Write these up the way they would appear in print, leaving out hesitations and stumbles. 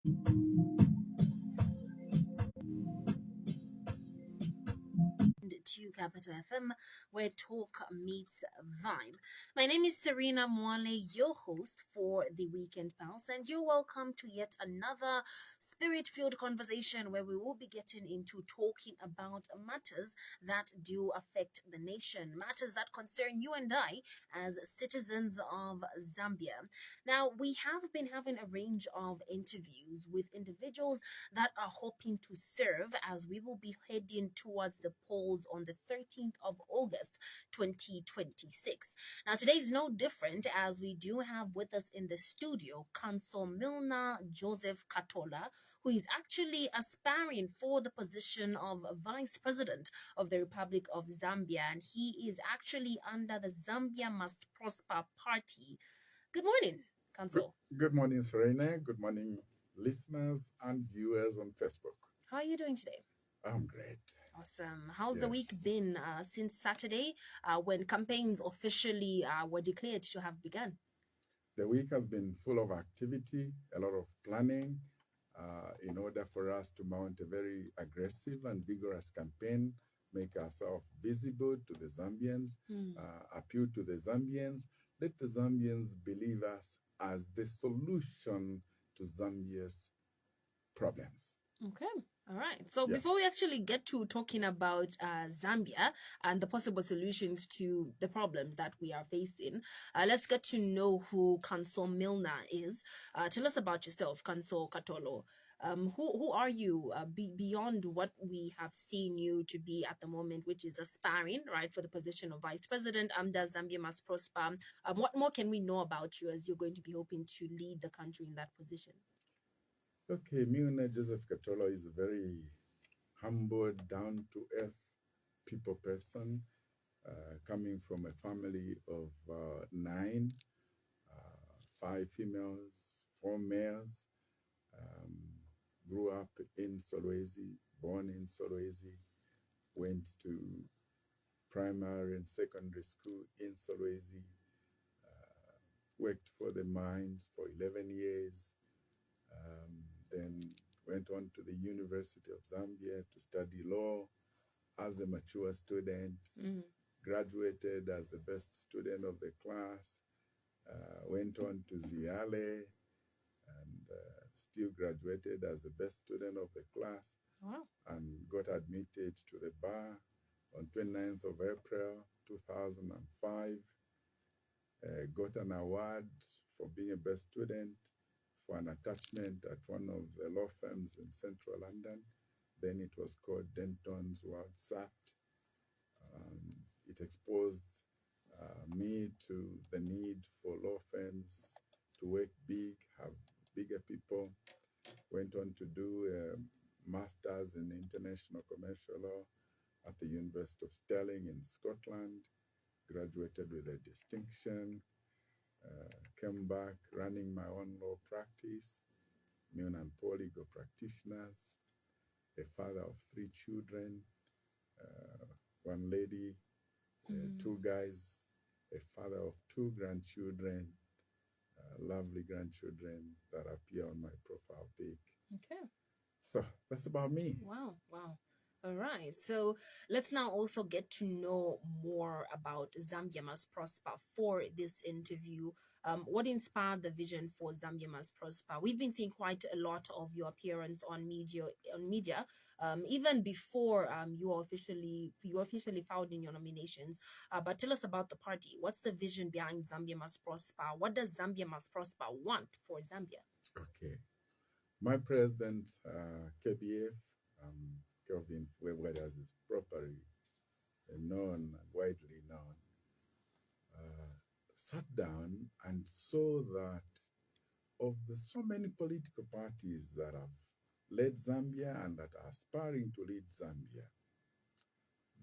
To Capital FM, where talk meets vibe. My name is Serena Mwale, your host for the Weekend Pulse, and you're welcome to yet another spirit filled conversation where we will be getting into talking about matters that do affect the nation, matters that concern you and I as citizens of Zambia. Now, we have been having a range of interviews with individuals that are hoping to serve as we will be heading towards the polls on the 13th of August 2026. Now, today is no different as we do have with us in the studio Council Milner Katolo, who is actually aspiring for the position of Vice President of the Republic of Zambia, and he is actually under the Zambia Must Prosper Party. Good morning, Council. Good morning, Serena. Good morning, listeners and viewers on Facebook. How are you doing today? I'm great. Awesome. How's the week been since Saturday when campaigns officially were declared to have begun? The week has been full of activity, a lot of planning in order for us to mount a very aggressive and vigorous campaign, make ourselves visible to the Zambians, appeal to the Zambians, let the Zambians believe us as the solution to Zambia's problems. Okay. All right. So before we actually get to talking about Zambia and the possible solutions to the problems that we are facing, let's get to know who Council Milner is. Tell us about yourself, Council Katolo. Who are you beyond what we have seen you to be at the moment, which is aspiring, right, for the position of Vice President under Zambia Must Prosper? What more can we know about you as you're going to be hoping to lead the country in that position? Okay, Milner Katolo is a very humble, down-to-earth people person, coming from a family of 9, 5 females, 4 males. Grew up in Solwezi, born in Solwezi, went to primary and secondary school in Solwezi, worked for the mines for 11 years, then went on to the University of Zambia to study law as a mature student, graduated as the best student of the class, went on to Ziale, and still graduated as the best student of the class. Wow. And got admitted to the bar on 29th of April 2005. Got an award for being a best student for an attachment at one of the law firms in central London. Then it was called Denton's World SAT. It exposed me to the need for law firms to work big, have bigger people. Went on to do a master's in international commercial law at the University of Stirling in Scotland. Graduated with a distinction. Came back running my own law practice, Milner and Paul legal practitioners, a father of 3 children, 1 lady, 2 guys, a father of 2 grandchildren, lovely grandchildren that appear on my profile pic. Okay. So that's about me. Wow. All right. So let's now also get to know more about Zambia Must Prosper for this interview. What inspired the vision for Zambia Must Prosper? We've been seeing quite a lot of your appearance on media, even before you officially filed in your nominations. But tell us about the party. What's the vision behind Zambia Must Prosper? What does Zambia Must Prosper want for Zambia? Okay. My president, KBF, Kelvin Fuebwed, as is properly known and widely known, sat down and saw that of the so many political parties that have led Zambia and that are aspiring to lead Zambia,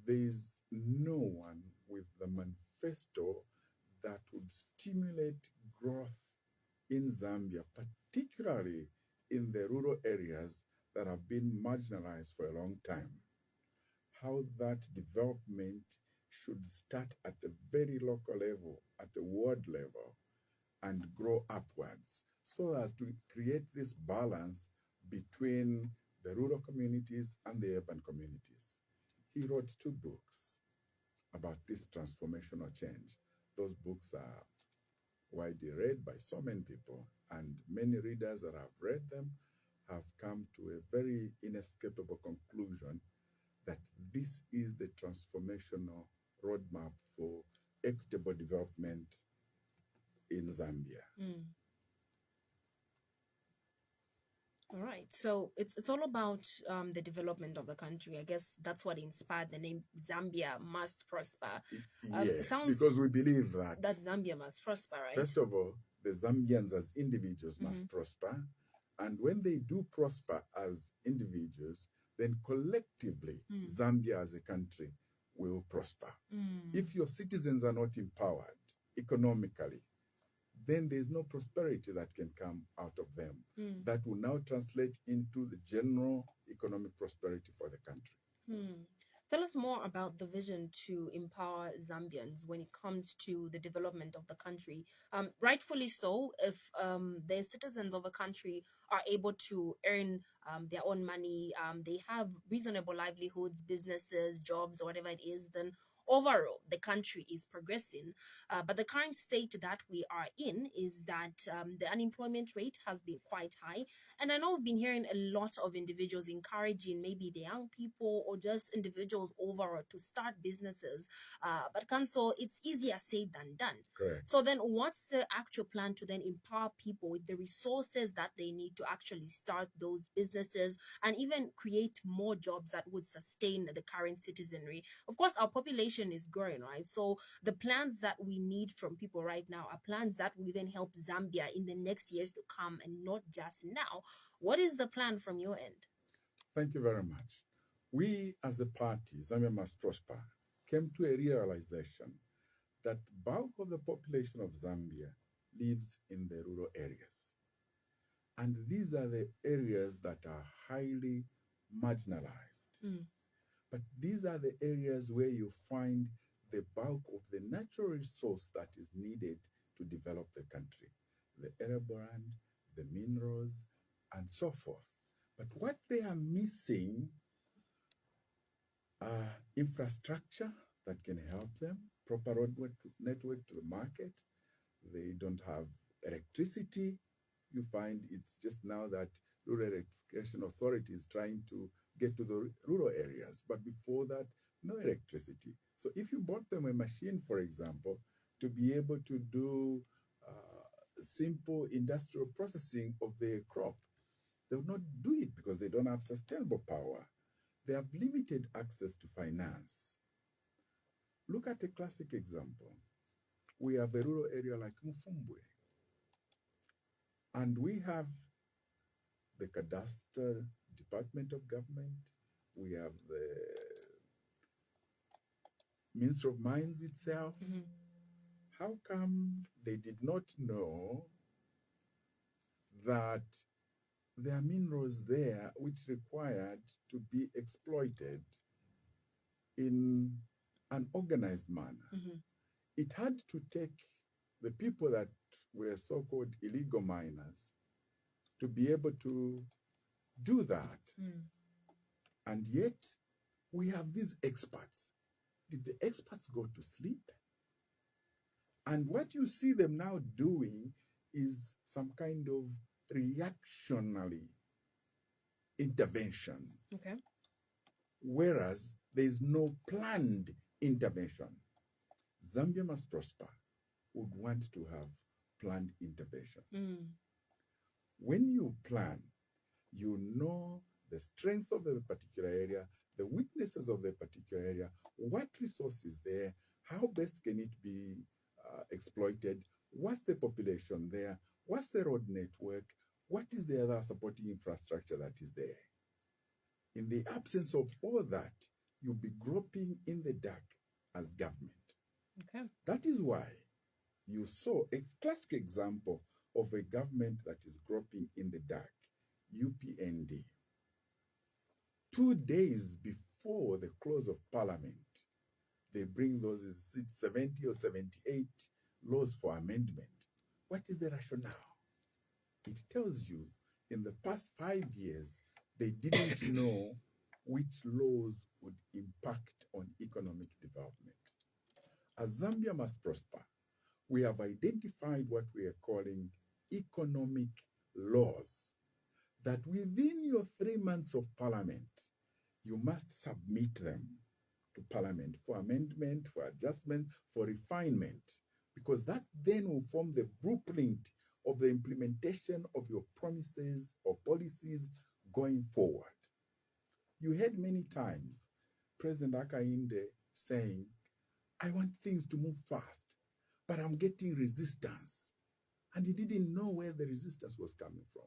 there's no one with the manifesto that would stimulate growth in Zambia, particularly in the rural areas that have been marginalized for a long time. How that development should start at the very local level, at the ward level, and grow upwards so as to create this balance between the rural communities and the urban communities. He wrote 2 books about this transformational change. Those books are widely read by so many people, and many readers that have read them have come to a very inescapable conclusion that this is the transformational roadmap for equitable development in Zambia. All right. So it's all about the development of the country. I guess that's what inspired the name Zambia Must Prosper. It Yes, sounds because we believe that Zambia must prosper, right? first of all, the Zambians as individuals must prosper. And when they do prosper as individuals, then collectively, Zambia as a country will prosper. If your citizens are not empowered economically, then there's no prosperity that can come out of them. That will now translate into the general economic prosperity for the country. Tell us more about the vision to empower Zambians when it comes to the development of the country. Rightfully so, if the citizens of a country are able to earn their own money, they have reasonable livelihoods, businesses, jobs, whatever it is, then overall the country is progressing. But the current state that we are in is that the unemployment rate has been quite high. And I know we've been hearing a lot of individuals encouraging maybe the young people or just individuals overall to start businesses. But Kanso, it's easier said than done. Correct. So then what's the actual plan to then empower people with the resources that they need to actually start those businesses and even create more jobs that would sustain the current citizenry? Of course, our population is growing, right? So the plans that we need from people right now are plans that will even help Zambia in the next years to come and not just now. What is the plan from your end? Thank you very much. We as a party, Zambia Must Prosper, came to a realization that bulk of the population of Zambia lives in the rural areas. And these are the areas that are highly marginalized. But these are the areas where you find the bulk of the natural resource that is needed to develop the country. The arable land, the minerals, and so forth. But what they are missing are infrastructure that can help them, proper road network to the market. They don't have electricity. You find it's just now that Rural Electrification Authority is trying to get to the rural areas. But before that, no electricity. So if you bought them a machine, for example, to be able to do simple industrial processing of their crop, they will not do it because they don't have sustainable power. They have limited access to finance. Look at a classic example. We have a rural area like Mufumbwe, and we have the cadastre department of government. We have the Ministry of Mines itself. How come they did not know that there are minerals there which required to be exploited in an organized manner? It had to take the people that were so-called illegal miners to be able to do that. And yet, we have these experts. Did the experts go to sleep? And what you see them now doing is some kind of reactionary intervention. Okay. Whereas there is no planned intervention. Zambia Must Prosper would want to have planned intervention. When you plan, you know the strength of the particular area, the weaknesses of the particular area, what resources there, how best can it be exploited, what's the population there, what's the road network, what is the other supporting infrastructure that is there. In the absence of all that, you'll be groping in the dark as government. Okay. That is why you saw a classic example of a government that is groping in the dark, UPND. 2 days before the close of Parliament, they bring those 70 or 78 laws for amendment. What is the rationale? It tells you in the past 5 years, they didn't know which laws would impact on economic development. As Zambia must prosper, we have identified what we are calling economic laws that within your 3 months of parliament, you must submit them to parliament for amendment, for adjustment, for refinement, because that then will form the blueprint of the implementation of your promises or policies going forward. You heard many times President Akainde saying, I want things to move fast, but I'm getting resistance. And he didn't know where the resistance was coming from.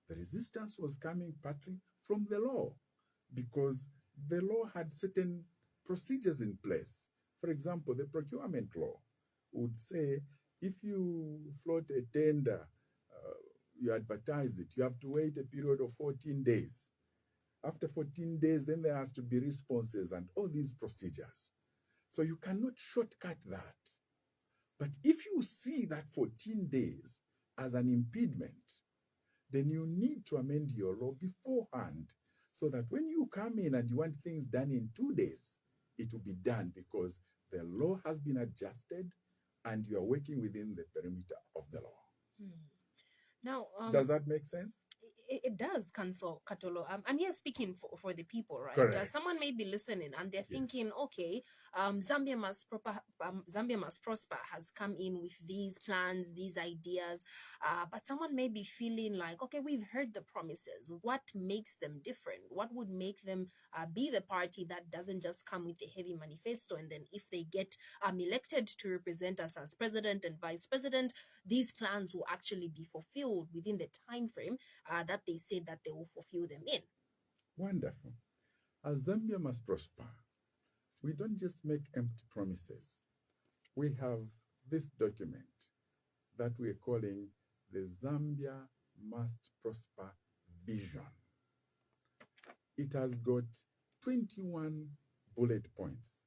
The resistance was coming partly from the law, because the law had certain procedures in place. For example, the procurement law would say if you float a tender, you advertise it, you have to wait a period of 14 days. After 14 days, then there has to be responses and all these procedures. So you cannot shortcut that. But if you see that 14 days as an impediment, then you need to amend your law beforehand so that when you come in and you want things done in 2 days, it will be done because the law has been adjusted and you are working within the perimeter of the law. Hmm. Now, does that make sense? It does, Katolo. I'm here speaking for the people, right? Correct. Someone may be listening and they're thinking, okay, Zambia must prosper has come in with these plans, these ideas, but someone may be feeling like, okay, we've heard the promises. What makes them different? What would make them be the party that doesn't just come with a heavy manifesto, and then if they get elected to represent us as president and vice president, these plans will actually be fulfilled within the time frame that they said that they will fulfill them in. Wonderful. As Zambia must prosper, we don't just make empty promises. We have this document that we're calling the Zambia Must Prosper Vision. It has got 21 bullet points.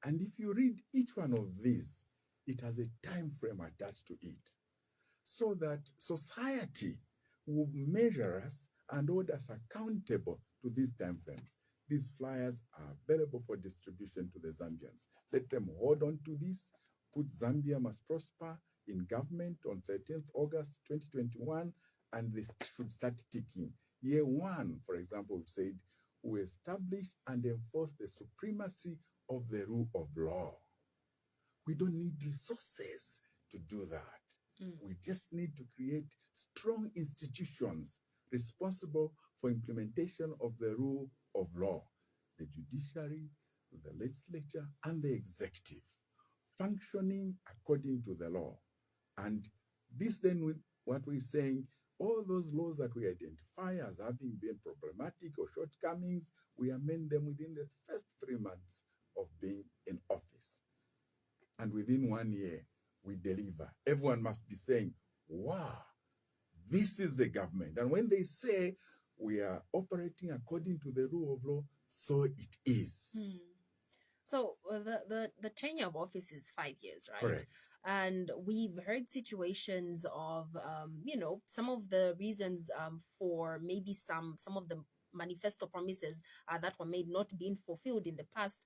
And if you read each one of these, it has a time frame attached to it, so that society will measure us and hold us accountable to these time frames. These flyers are available for distribution to the Zambians. Let them hold on to this. Put Zambia Must Prosper in government on 13th August 2021, and they should start ticking. Year one, for example, we've said, we establish and enforce the supremacy of the rule of law. We don't need resources to do that. We just need to create strong institutions responsible for implementation of the rule of law. The judiciary, the legislature, and the executive functioning according to the law. And this then, what we're saying, all those laws that we identify as having been problematic or shortcomings, we amend them within the first 3 months of being in office. And within 1 year, we deliver. Everyone must be saying, wow, this is the government. And when they say we are operating according to the rule of law, so it is. So the tenure of office is 5 years, right? Correct. And we've heard situations of, some of the reasons for maybe some of the manifesto promises that were made not being fulfilled in the past.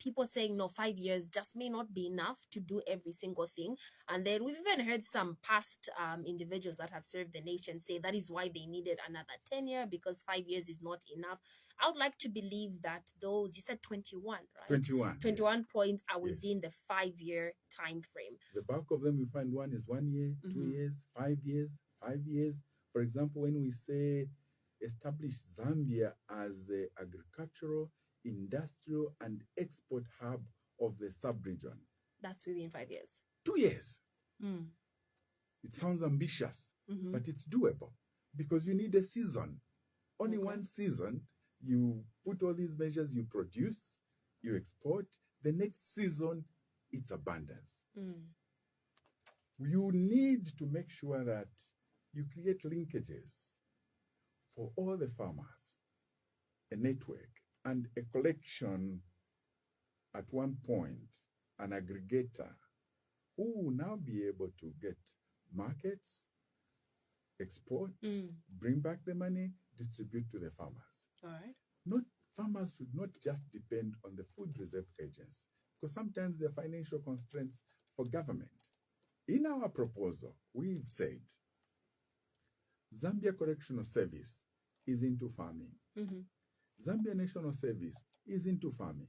People saying, no, 5 years just may not be enough to do every single thing. And then we've even heard some past individuals that have served the nation say that is why they needed another tenure, because 5 years is not enough. I would like to believe that those, you said 21, right? 21 yes. Points are within the 5-year time frame. The bulk of them, we find one is 1 year, 2 years, 5 years, 5 years. For example, when we say establish Zambia as the agricultural, industrial, and export hub of the sub-region. That's within 5 years. 2 years. It sounds ambitious, but it's doable because you need a season. Only one season, you put all these measures, you produce, you export. The next season, it's abundance. You need to make sure that you create linkages for all the farmers, a network, and a collection at one point, an aggregator who will now be able to get markets, export, bring back the money, distribute to the farmers. All right. Not Farmers should not just depend on the Food Reserve Agency, because sometimes there are financial constraints for government. In our proposal, we've said Zambia Correctional Service is into farming. Zambia National Service is into farming.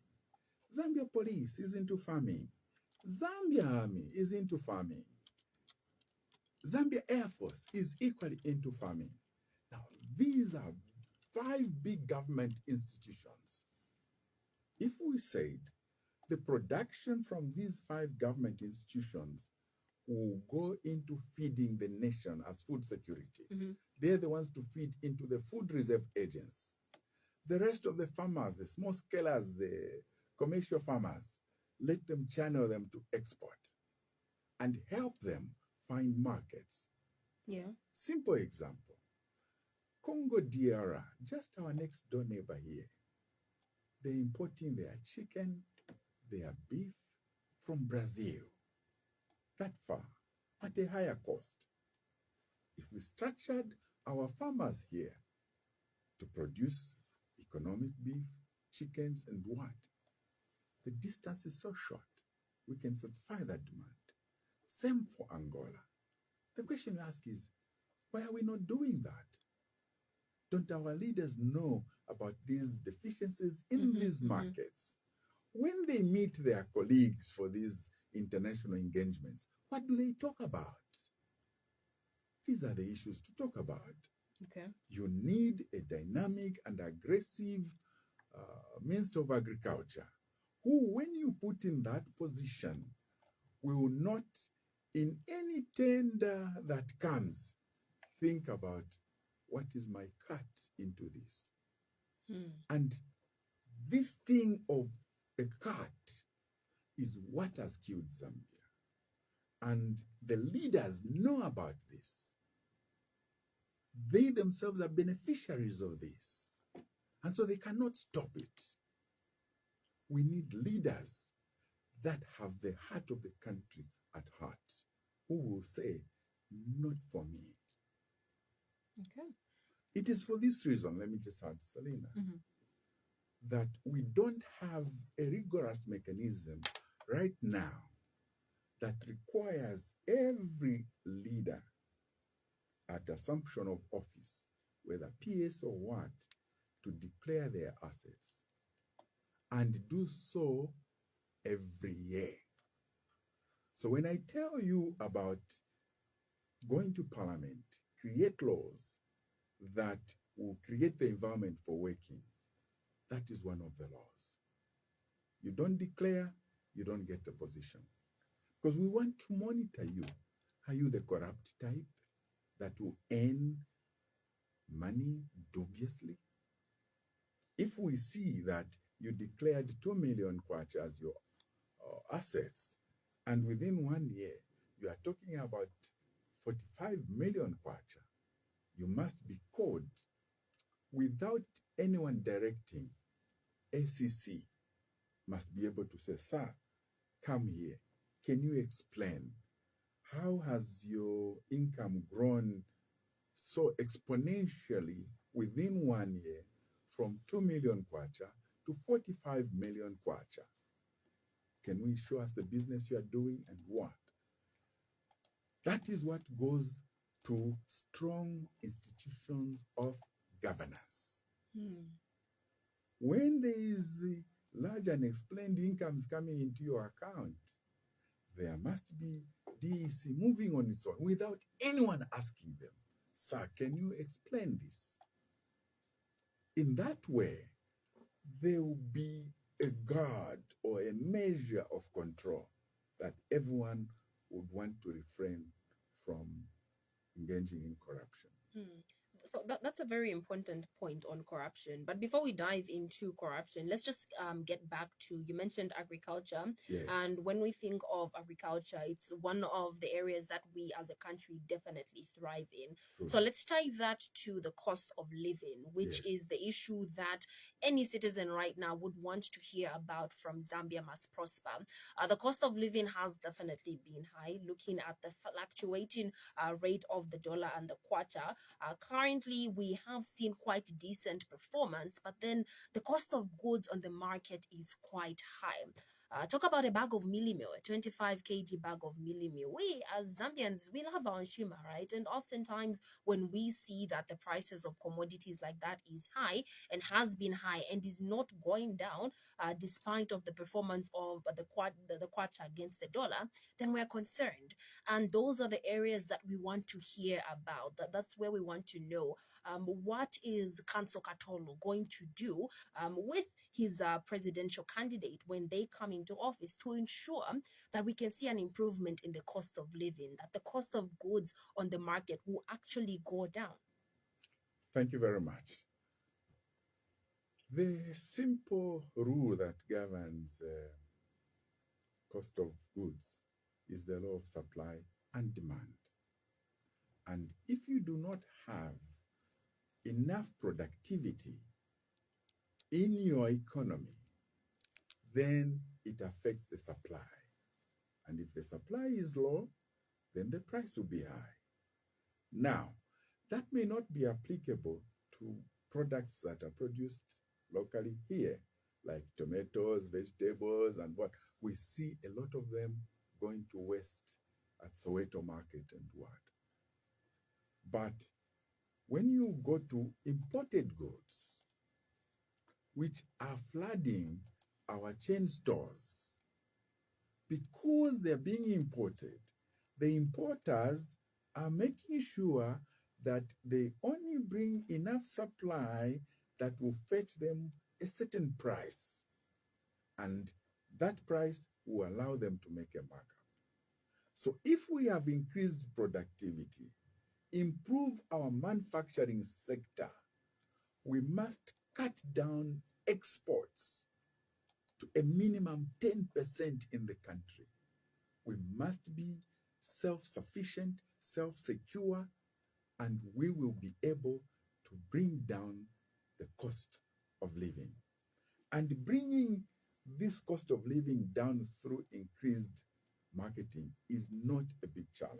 Zambia Police is into farming. Zambia Army is into farming. Zambia Air Force is equally into farming. Now, these are 5 big government institutions. If we said the production from these 5 government institutions will go into feeding the nation as food security, they're the ones to feed into the Food Reserve Agency. The rest of the farmers, the small scalers, the commercial farmers, let them channel them to export and help them find markets. Yeah. Simple example. Congo DR, just our next door neighbor here, they're importing their chicken, their beef from Brazil, that far, at a higher cost. If we structured our farmers here to produce economic beef, chickens, and what, the distance is so short, we can satisfy that demand. Same for Angola. The question you ask is, why are we not doing that? Don't our leaders know about these deficiencies in these markets? When they meet their colleagues for these international engagements, what do they talk about? These are the issues to talk about. Okay. You need a dynamic and aggressive Minister of Agriculture who, when you put in that position, will not, in any tender that comes, think about what is my cut into this. And this thing of a cut is what has killed Zambia. And the leaders know about this. They themselves are beneficiaries of this. And so they cannot stop it. We need leaders that have the heart of the country at heart, who will say, not for me. Okay. It is for this reason, let me just add, Selena, that we don't have a rigorous mechanism right now that requires every leader at assumption of office, whether PS or what, to declare their assets and do so every year. So when I tell you about going to Parliament, create laws that will create the environment for working, that is one of the laws. You don't declare, you don't get the position. Because we want to monitor you. Are you the corrupt type that will earn money dubiously? If we see that you declared 2 million kwacha as your assets, and within 1 year, you are talking about 45 million kwacha, you must be called without anyone directing. ACC must be able to say, sir, come here. Can you explain how has your income grown so exponentially within 1 year from 2 million kwacha to 45 million kwacha? Can we show us the business you are doing and what? That is what goes to strong institutions of governance. When there is large unexplained incomes coming into your account, there must be DEC moving on its own without anyone asking them, sir, can you explain this? In that way, there will be a guard or a measure of control that everyone would want to refrain from engaging in corruption. So that's a very important point on corruption. But before we dive into corruption, let's just get back to, you mentioned agriculture. Yes, And when we think of agriculture, it's one of the areas that we as a country definitely thrive in. So truly. let's tie that to the cost of living, which Yes. is the issue that any citizen right now would want to hear about from Zambia Must Prosper. The cost of living has definitely been high, looking at the fluctuating rate of the dollar and the kwacha. Currently, we have seen quite decent performance, but then the cost of goods on the market is quite high. Talk about a bag of milli meal, a 25 kg bag of milli meal. We as Zambians, we love our shima, right? And oftentimes when we see that the prices of commodities like that is high and has been high and is not going down, despite of the performance of the kwacha against the dollar, then we're concerned. And those are the areas that we want to hear about. That's where we want to know what is Council Katolo going to do with his presidential candidate when they come into office to ensure that we can see an improvement in the cost of living, that the cost of goods on the market will actually go down. Thank you very much. The simple rule that governs cost of goods is the law of supply and demand. And if you do not have enough productivity in your economy, then it affects the supply. And if the supply is low, then the price will be high. Now, that may not be applicable to products that are produced locally here, like tomatoes, vegetables, and what. We see a lot of them going to waste at Soweto Market and what. But when you go to imported goods, which are flooding our chain stores, because they're being imported, the importers are making sure that they only bring enough supply that will fetch them a certain price. And that price will allow them to make a markup. So if we have increased productivity, improve our manufacturing sector, we must cut down exports to a minimum 10% in the country. We must be self-sufficient, self-secure, and we will be able to bring down the cost of living. And bringing this cost of living down through increased marketing is not a big challenge.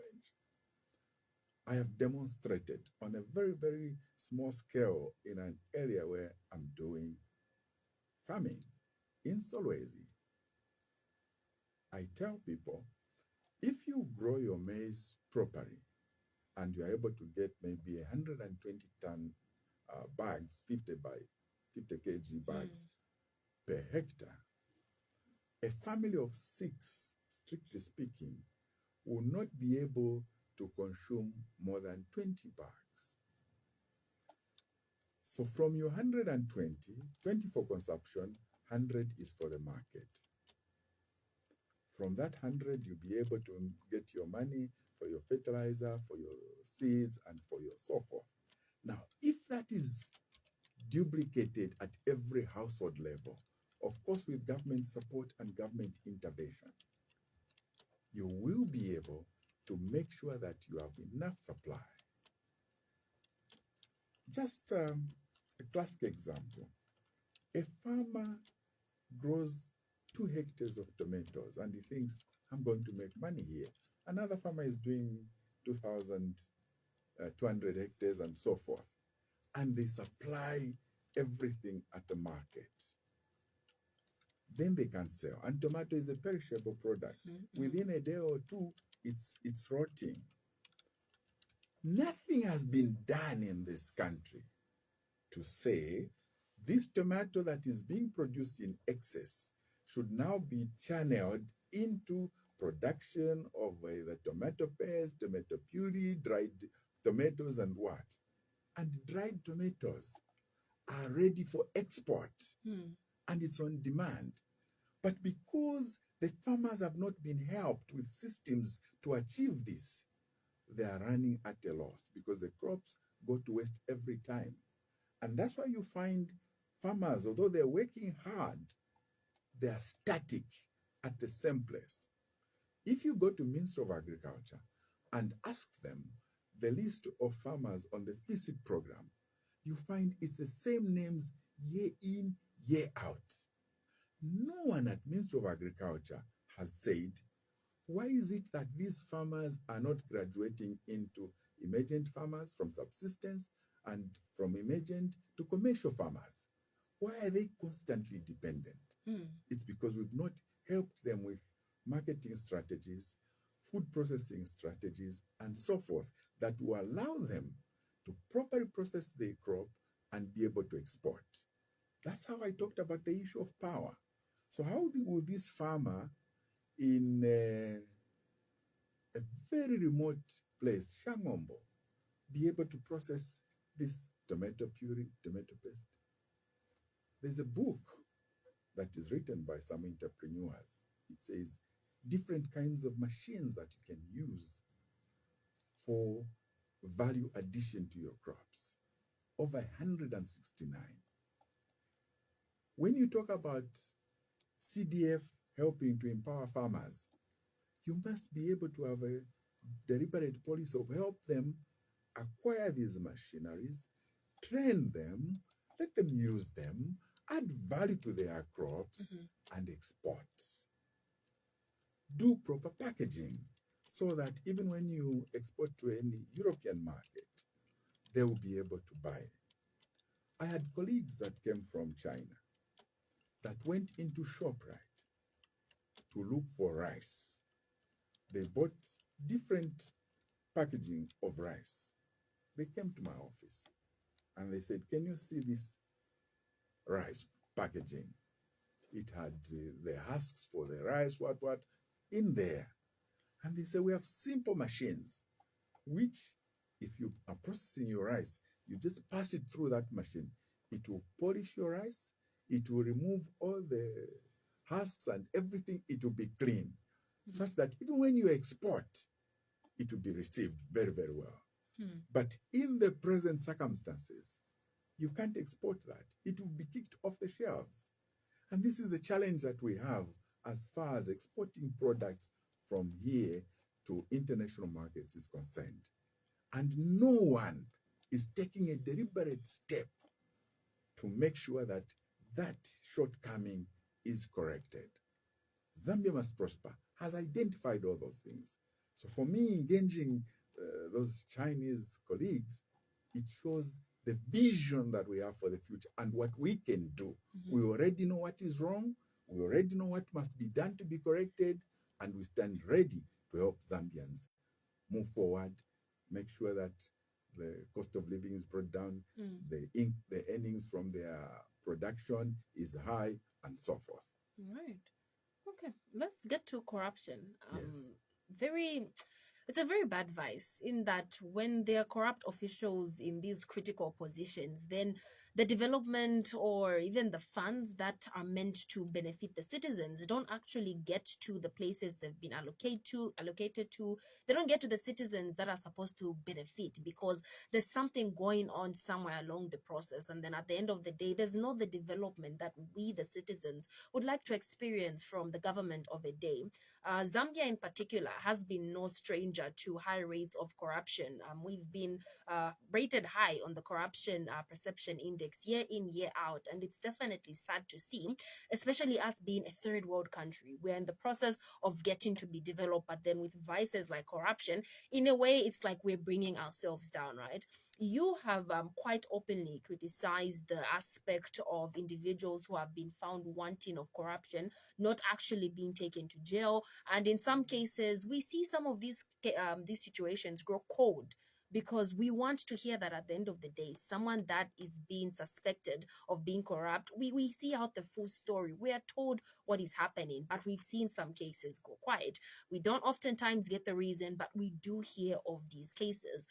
I have demonstrated on a very, very small scale in an area where I'm doing farming in Solwezi. I tell people, if you grow your maize properly and you're able to get maybe 120 ton bags, 50 by 50 kg bags per hectare, a family of 6, strictly speaking, will not be able to consume more than 20 bags. So from your 120, 20 for consumption, 100 is for the market. From that 100, you'll be able to get your money for your fertilizer, for your seeds, and for your so forth. Now, if that is duplicated at every household level, of course, with government support and government intervention, you will be able to make sure that you have enough supply. Just a classic example. A farmer grows 2 hectares of tomatoes and he thinks, I'm going to make money here. Another farmer is doing 2,200 hectares and so forth. And they supply everything at the market. Then they can sell. And tomato is a perishable product. Mm-hmm. Within a day or two, it's rotting. Nothing has been done in this country to say this tomato that is being produced in excess should now be channeled into production of the tomato paste, tomato puree, dried tomatoes, and what. And dried tomatoes are ready for export, and it's on demand. But because the farmers have not been helped with systems to achieve this, they are running at a loss because the crops go to waste every time. And that's why you find farmers, although they're working hard, they are static at the same place. If you go to Ministry of Agriculture and ask them the list of farmers on the FISIP program, you find it's the same names year in, year out. No one at Ministry of Agriculture has said, why is it that these farmers are not graduating into emergent farmers from subsistence and from emergent to commercial farmers? Why are they constantly dependent? It's because we've not helped them with marketing strategies, food processing strategies, and so forth that will allow them to properly process their crop and be able to export. That's how I talked about the issue of power. So how will this farmer in a very remote place, Shangombo, be able to process this tomato puree, tomato paste? There's a book that is written by some entrepreneurs. It says different kinds of machines that you can use for value addition to your crops. Over 169. When you talk about CDF helping to empower farmers, you must be able to have a deliberate policy of help them acquire these machineries, train them, let them use them, add value to their crops, and export. Do proper packaging so that even when you export to any European market, they will be able to buy. I had colleagues that came from China that went into ShopRite to look for rice. They bought different packaging of rice. They came to my office and they said, can you see this rice packaging? It had the husks for the rice, what, in there. And they said, we have simple machines, which if you are processing your rice, you just pass it through that machine. It will polish your rice. It will remove all the husks and everything. It will be clean, such that even when you export, it will be received very, very well. But in the present circumstances, you can't export that. It will be kicked off the shelves. And this is the challenge that we have as far as exporting products from here to international markets is concerned. And no one is taking a deliberate step to make sure that that shortcoming is corrected. Zambia Must Prosper has identified all those things. So for me, engaging those Chinese colleagues, it shows the vision that we have for the future and what we can do. We already know what is wrong. We already know what must be done to be corrected. And we stand ready to help Zambians move forward, make sure that the cost of living is brought down, the earnings from their production is high, and so forth. Right. Okay. Let's get to corruption. Yes. It's a very bad vice in that when there are corrupt officials in these critical positions, then the development or even the funds that are meant to benefit the citizens don't actually get to the places they've been allocated to. They don't get to the citizens that are supposed to benefit because there's something going on somewhere along the process. And then at the end of the day, there's not the development that we, the citizens, would like to experience from the government of a day. Zambia in particular has been no stranger to high rates of corruption. We've been rated high on the corruption perception index year in, year out. And it's definitely sad to see, especially us being a third world country. We're in the process of getting to be developed, but then with vices like corruption, in a way, it's like we're bringing ourselves down, right? You have quite openly criticized the aspect of individuals who have been found wanting of corruption, not actually being taken to jail. And in some cases, we see some of these situations grow cold because we want to hear that at the end of the day, someone that is being suspected of being corrupt, we see out the full story. We are told what is happening, but we've seen some cases go quiet. We don't oftentimes get the reason, but we do hear of these cases.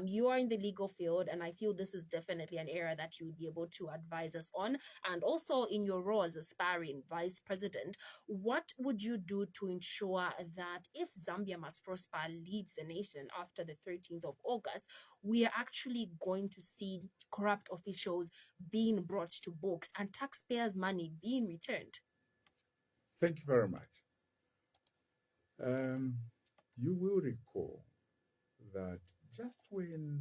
You are in the legal field, and I feel this is definitely an area that you would be able to advise us on. And also in your role as aspiring vice president, what would you do to ensure that if Zambia Must Prosper leads the nation after the 13th of August, August, we are actually going to see corrupt officials being brought to books and taxpayers' money being returned? Thank you very much. You will recall that just when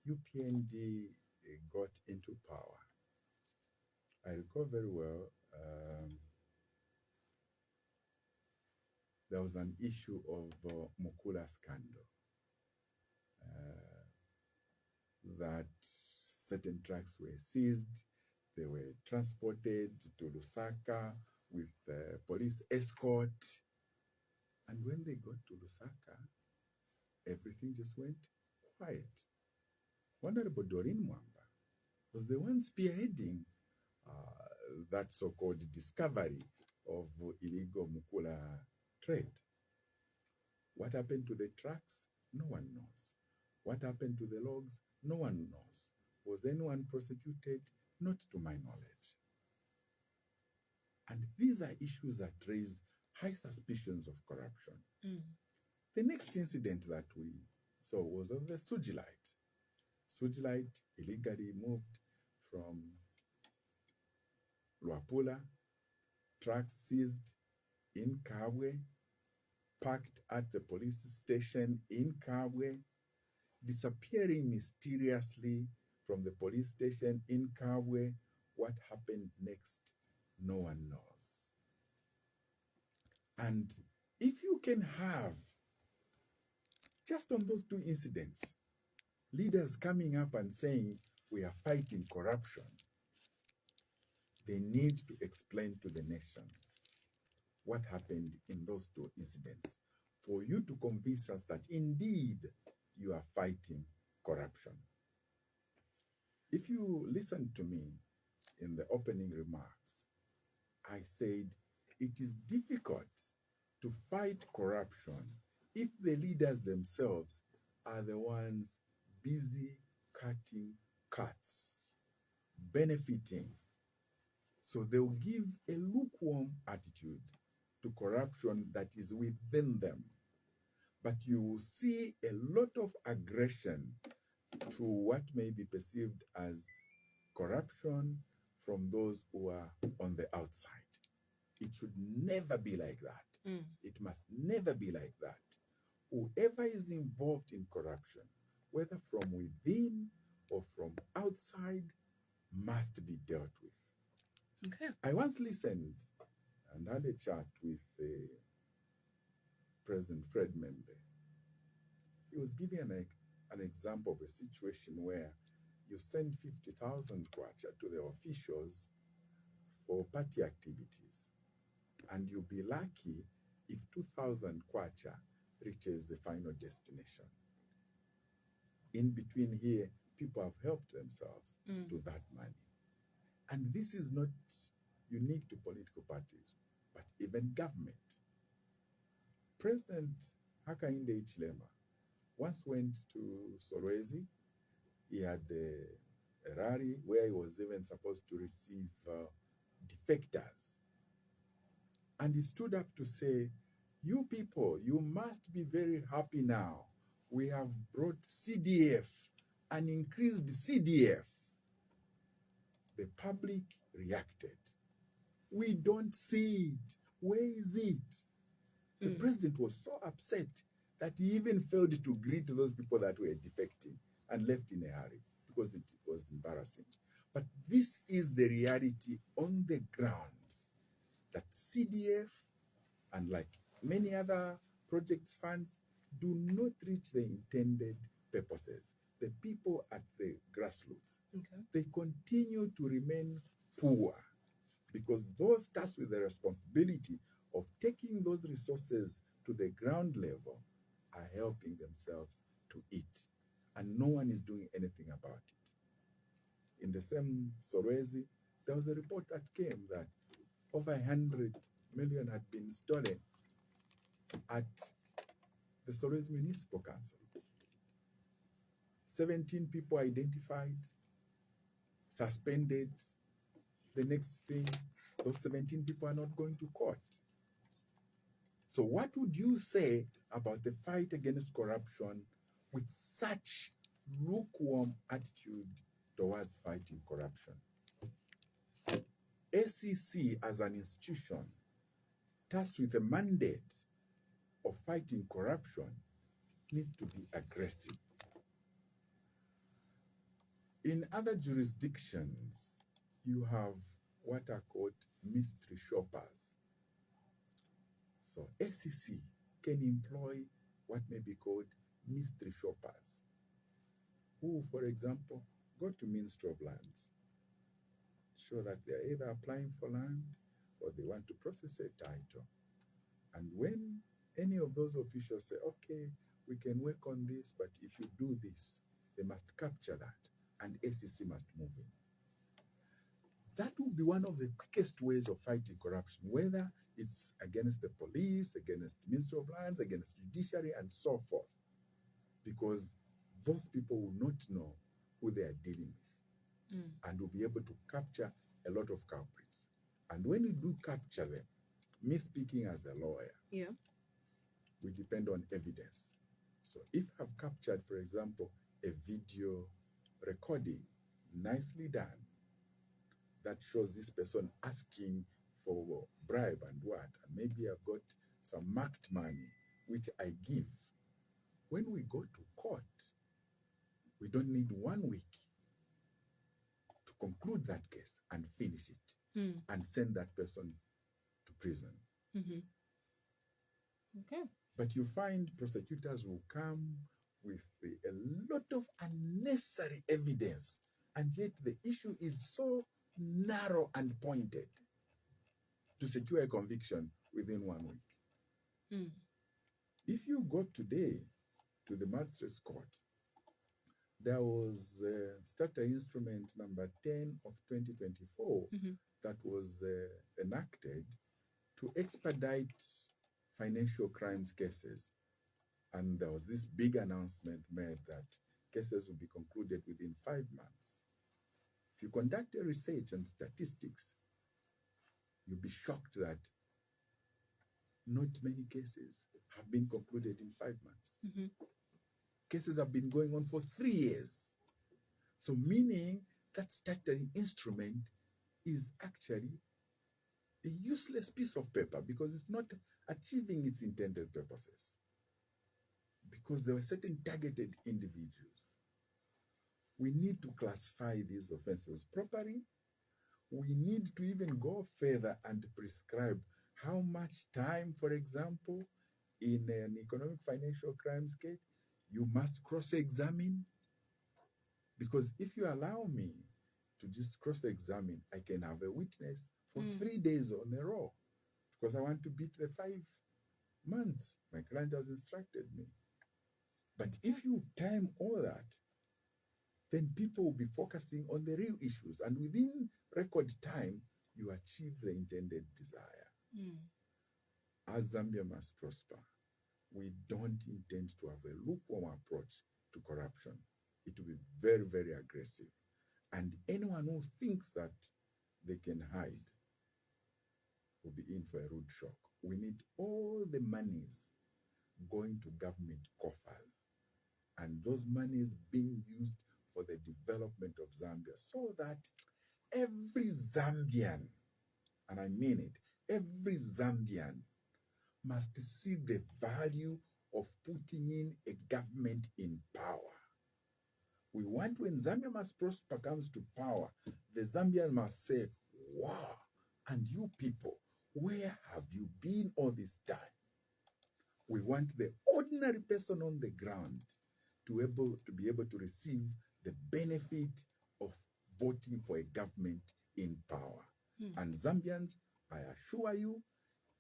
UPND got into power, I recall very well, there was an issue of Mukula scandal, that certain trucks were seized, they were transported to Lusaka with police escort. And when they got to Lusaka, everything just went quiet. Honorable Doreen Mwamba was the one spearheading that so-called discovery of illegal Mukula trade. What happened to the trucks? No one knows. What happened to the logs? No one knows. Was anyone prosecuted? Not to my knowledge. And these are issues that raise high suspicions of corruption. The next incident that we saw was of the Sujilite. Sujilite illegally moved from Luapula, trucks seized in Kabwe, parked at the police station in Kabwe, disappearing mysteriously from the police station in Kabwe. What happened next? No one knows. And if you can have, just on those two incidents, leaders coming up and saying, we are fighting corruption, they need to explain to the nation what happened in those two incidents for you to convince us that indeed you are fighting corruption. If you listen to me in the opening remarks, I said it is difficult to fight corruption if the leaders themselves are the ones busy cutting cuts, benefiting. So they will give a lukewarm attitude to corruption that is within them. But you will see a lot of aggression to what may be perceived as corruption from those who are on the outside. It should never be like that. It must never be like that. Whoever is involved in corruption, whether from within or from outside, must be dealt with. Okay. I once listened and had a chat with President Fred Membe. He was giving an example of a situation where you send 50,000 kwacha to the officials for party activities, and you'll be lucky if 2,000 kwacha reaches the final destination. In between here, people have helped themselves to that money. And this is not unique to political parties, but even government. President Hakainde Hichilema once went to Solwezi. He had a rally where he was even supposed to receive defectors. And he stood up to say, you people, you must be very happy now. We have brought CDF and increased CDF. The public reacted. We don't see it. Where is it? The president was so upset that he even failed to greet those people that were defecting and left in a hurry because it was embarrassing. But this is the reality on the ground, that CDF and like many other projects funds do not reach the intended purposes. The people at the grassroots, they continue to remain poor because those tasked with the responsibility of taking those resources to the ground level are helping themselves to eat, and no one is doing anything about it. In the same Solwezi, there was a report that came that over 100 million had been stolen at the Solwezi Municipal Council. 17 people identified, suspended. The next thing, those 17 people are not going to court. So what would you say about the fight against corruption with such lukewarm attitude towards fighting corruption. SEC as an institution tasked with a mandate of fighting corruption needs to be aggressive. In other jurisdictions, you have what are called mystery shoppers. So SEC can employ what may be called mystery shoppers, who, for example, go to Ministry of Lands, show that they're either applying for land or they want to process a title. And when any of those officials say, okay, we can work on this, but if you do this, they must capture that, and SEC must move in. That will be one of the quickest ways of fighting corruption, whether it's against the police, against Ministry of Lands, against judiciary, and so forth, because those people will not know who they are dealing with and will be able to capture a lot of culprits. And when you do capture them, me speaking as a lawyer, we depend on evidence. So if I've captured, for example, a video recording, nicely done, that shows this person asking for bribe and what, and maybe I've got some marked money, which I give. When we go to court, we don't need 1 week to conclude that case and finish it and send that person to prison. Okay. But you find prosecutors will come with a lot of unnecessary evidence, and yet the issue is so narrow and pointed to secure a conviction within 1 week. If you go today to the magistrate's court, there was Starter Instrument number 10 of 2024 that was enacted to expedite financial crimes cases. And there was this big announcement made that cases will be concluded within 5 months. If you conduct a research and statistics, you'll be shocked that not many cases have been concluded in 5 months. Cases have been going on for 3 years. So meaning that stuttering instrument is actually a useless piece of paper because it's not achieving its intended purposes. Because there were certain targeted individuals. We need to classify these offenses properly. We need to even go further and prescribe how much time, for example, in an economic financial crimes case, you must cross-examine. Because if you allow me to just cross-examine, I can have a witness for 3 days on a row because I want to beat the 5 months my client has instructed me. But if you time all that, then people will be focusing on the real issues, and within record time, you achieve the intended desire. As Zambia must prosper, we don't intend to have a lukewarm approach to corruption. It will be very, very aggressive. And anyone who thinks that they can hide will be in for a rude shock. We need all the monies going to government coffers, and those monies being used for the development of Zambia so that every Zambian, and I mean it, every Zambian must see the value of putting in a government in power. We want, when Zambia must prosper comes to power, the Zambian must say, wow, and you people, where have you been all this time? We want the ordinary person on the ground to be able to receive the benefit of voting for a government in power. And Zambians, I assure you,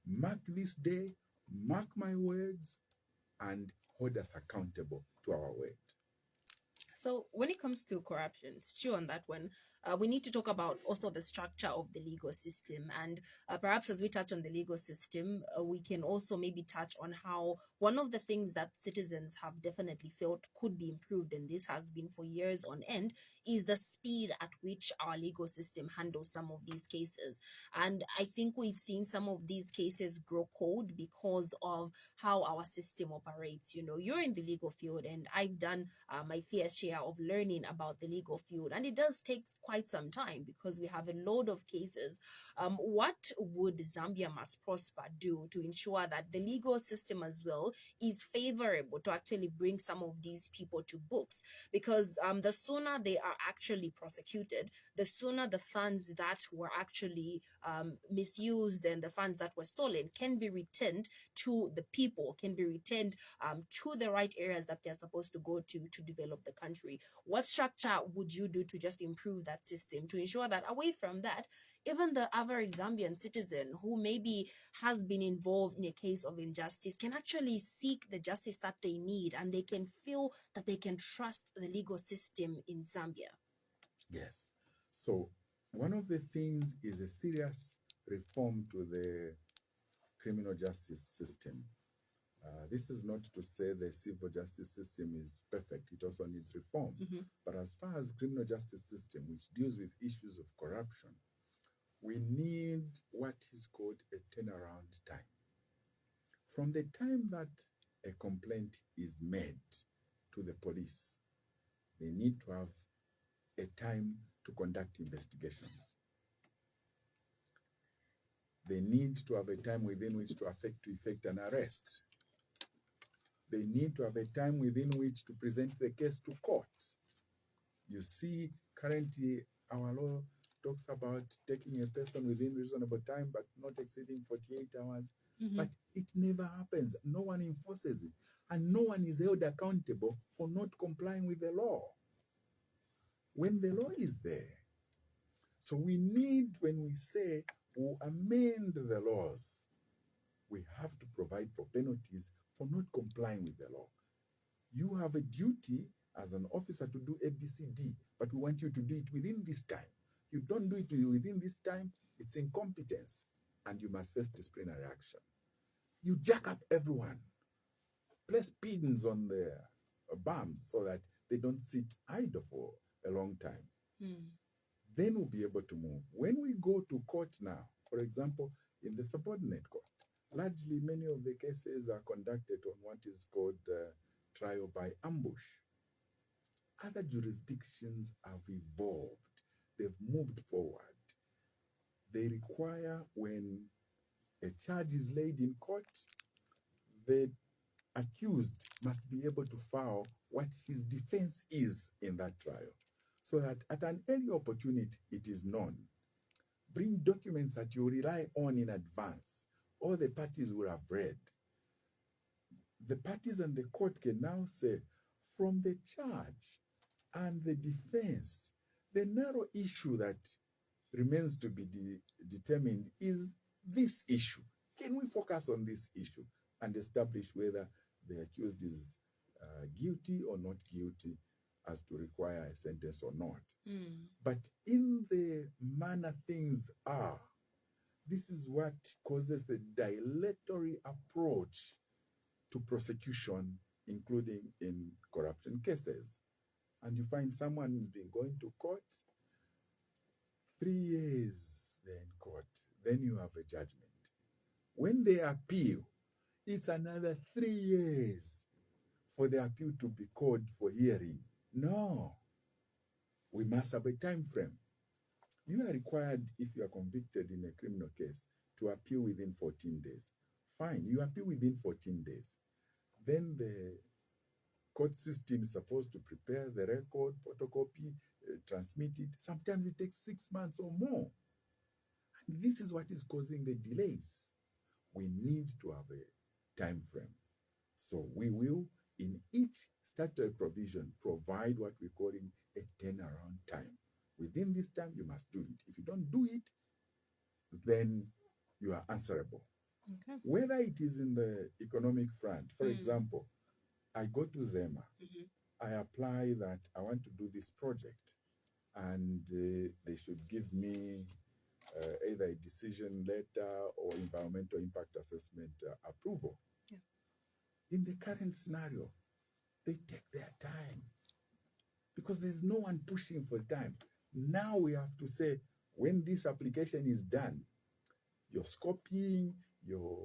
mark this day, mark my words, and hold us accountable to our word. So when it comes to corruption, it's true on that one. we need to talk about also the structure of the legal system. And perhaps as we touch on the legal system, we can also maybe touch on how one of the things that citizens have definitely felt could be improved, and this has been for years on end, is the speed at which our legal system handles some of these cases. And I think we've seen some of these cases grow cold because of how our system operates. You know, you're in the legal field, and I've done my fair share of learning about the legal field, and it does take quite some time because we have a load of cases. What would Zambia Must Prosper do to ensure that the legal system as well is favorable to actually bring some of these people to books? Because the sooner they are actually prosecuted, the sooner the funds that were actually misused and the funds that were stolen can be returned to the people, can be returned to the right areas that they're supposed to go to develop the country. What structure would you do to just improve that system to ensure that away from that, even the average Zambian citizen who maybe has been involved in a case of injustice can actually seek the justice that they need, and they can feel that they can trust the legal system in Zambia? Yes. So one of the things is a serious reform to the criminal justice system. This is not to say the civil justice system is perfect. It also needs reform. Mhm. But as far as criminal justice system, which deals with issues of corruption, we need what is called a turnaround time. From the time that a complaint is made to the police, they need to have a time to conduct investigations. They need to have a time within which to effect an arrest. They need to have a time within which to present the case to court. You see, currently our law talks about taking a person within reasonable time, but not exceeding 48 hours. Mhm. But it never happens. No one enforces it. And no one is held accountable for not complying with the law when the law is there. So we need, when we say we'll amend the laws, we have to provide for penalties for not complying with the law. You have a duty as an officer to do ABCD, but we want you to do it within this time. You don't do it within this time, it's incompetence, and you must face disciplinary action. You jack up everyone, place pins on the bums so that they don't sit idle for a long time. Then we'll be able to move. When we go to court now, for example, in the subordinate court, largely many of the cases are conducted on what is called trial by ambush. Other jurisdictions have evolved, they've moved forward. They require, when a charge is laid in court, the accused must be able to file what his defense is in that trial, so that at an early opportunity it is known. Bring documents that you rely on in advance. All the parties will have read. The parties and the court can now say, from the charge and the defense, the narrow issue that remains to be determined is this issue. Can we focus on this issue and establish whether the accused is guilty or not guilty, as to require a sentence or not? But in the manner things are, this is what causes the dilatory approach to prosecution, including in corruption cases. And you find someone who's been going to court 3 years, they're in court. Then you have a judgment. When they appeal, it's another 3 years for the appeal to be called for hearing. No, we must have a time frame. You are required, if you are convicted in a criminal case, to appeal within 14 days. Fine, you appeal within 14 days. Then the court system is supposed to prepare the record, photocopy, transmit it. Sometimes it takes 6 months or more. And this is what is causing the delays. We need to have a time frame. So we will, in each statutory provision, provide what we're calling a turnaround time. Within this time, you must do it. If you don't do it, then you are answerable. Okay. Whether it is in the economic front, for example, I go to ZEMA, I apply that I want to do this project. and they should give me either a decision letter or environmental impact assessment approval. Yeah. In the current scenario, they take their time because there's no one pushing for time. Now we have to say, when this application is done, your scoping, your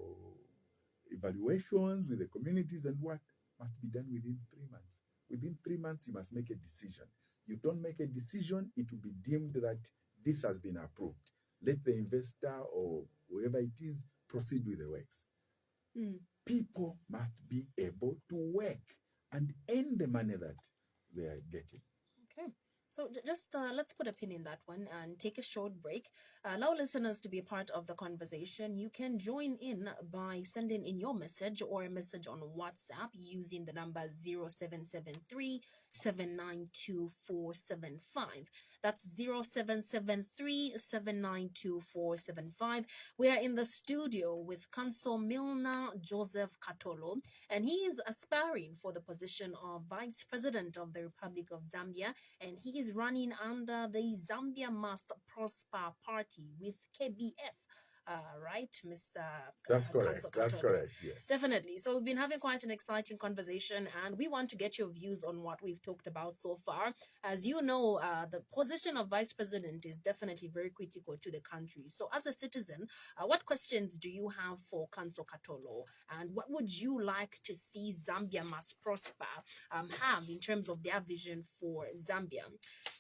evaluations with the communities and what must be done within 3 months. Within 3 months, you must make a decision. You don't make a decision, it will be deemed that this has been approved. Let the investor or whoever it is proceed with the works. People must be able to work and earn the money that they are getting. Okay. So just let's put a pin in that one and take a short break. Allow listeners to be a part of the conversation. You can join in by sending in your message or a message on WhatsApp using the number 0773 792 475. That's 0773 792 475. We are in the studio with Council Milner Joseph Katolo, and he is aspiring for the position of Vice President of the Republic of Zambia, and he is running under the Zambia Must Prosper Party with KBF. Right, Mr. That's correct. That's correct, yes. Definitely. So we've been having quite an exciting conversation, and we want to get your views on what we've talked about so far. As you know, the position of Vice President is definitely very critical to the country. So as a citizen, what questions do you have for Council Katolo? And what would you like to see Zambia Must Prosper have in terms of their vision for Zambia?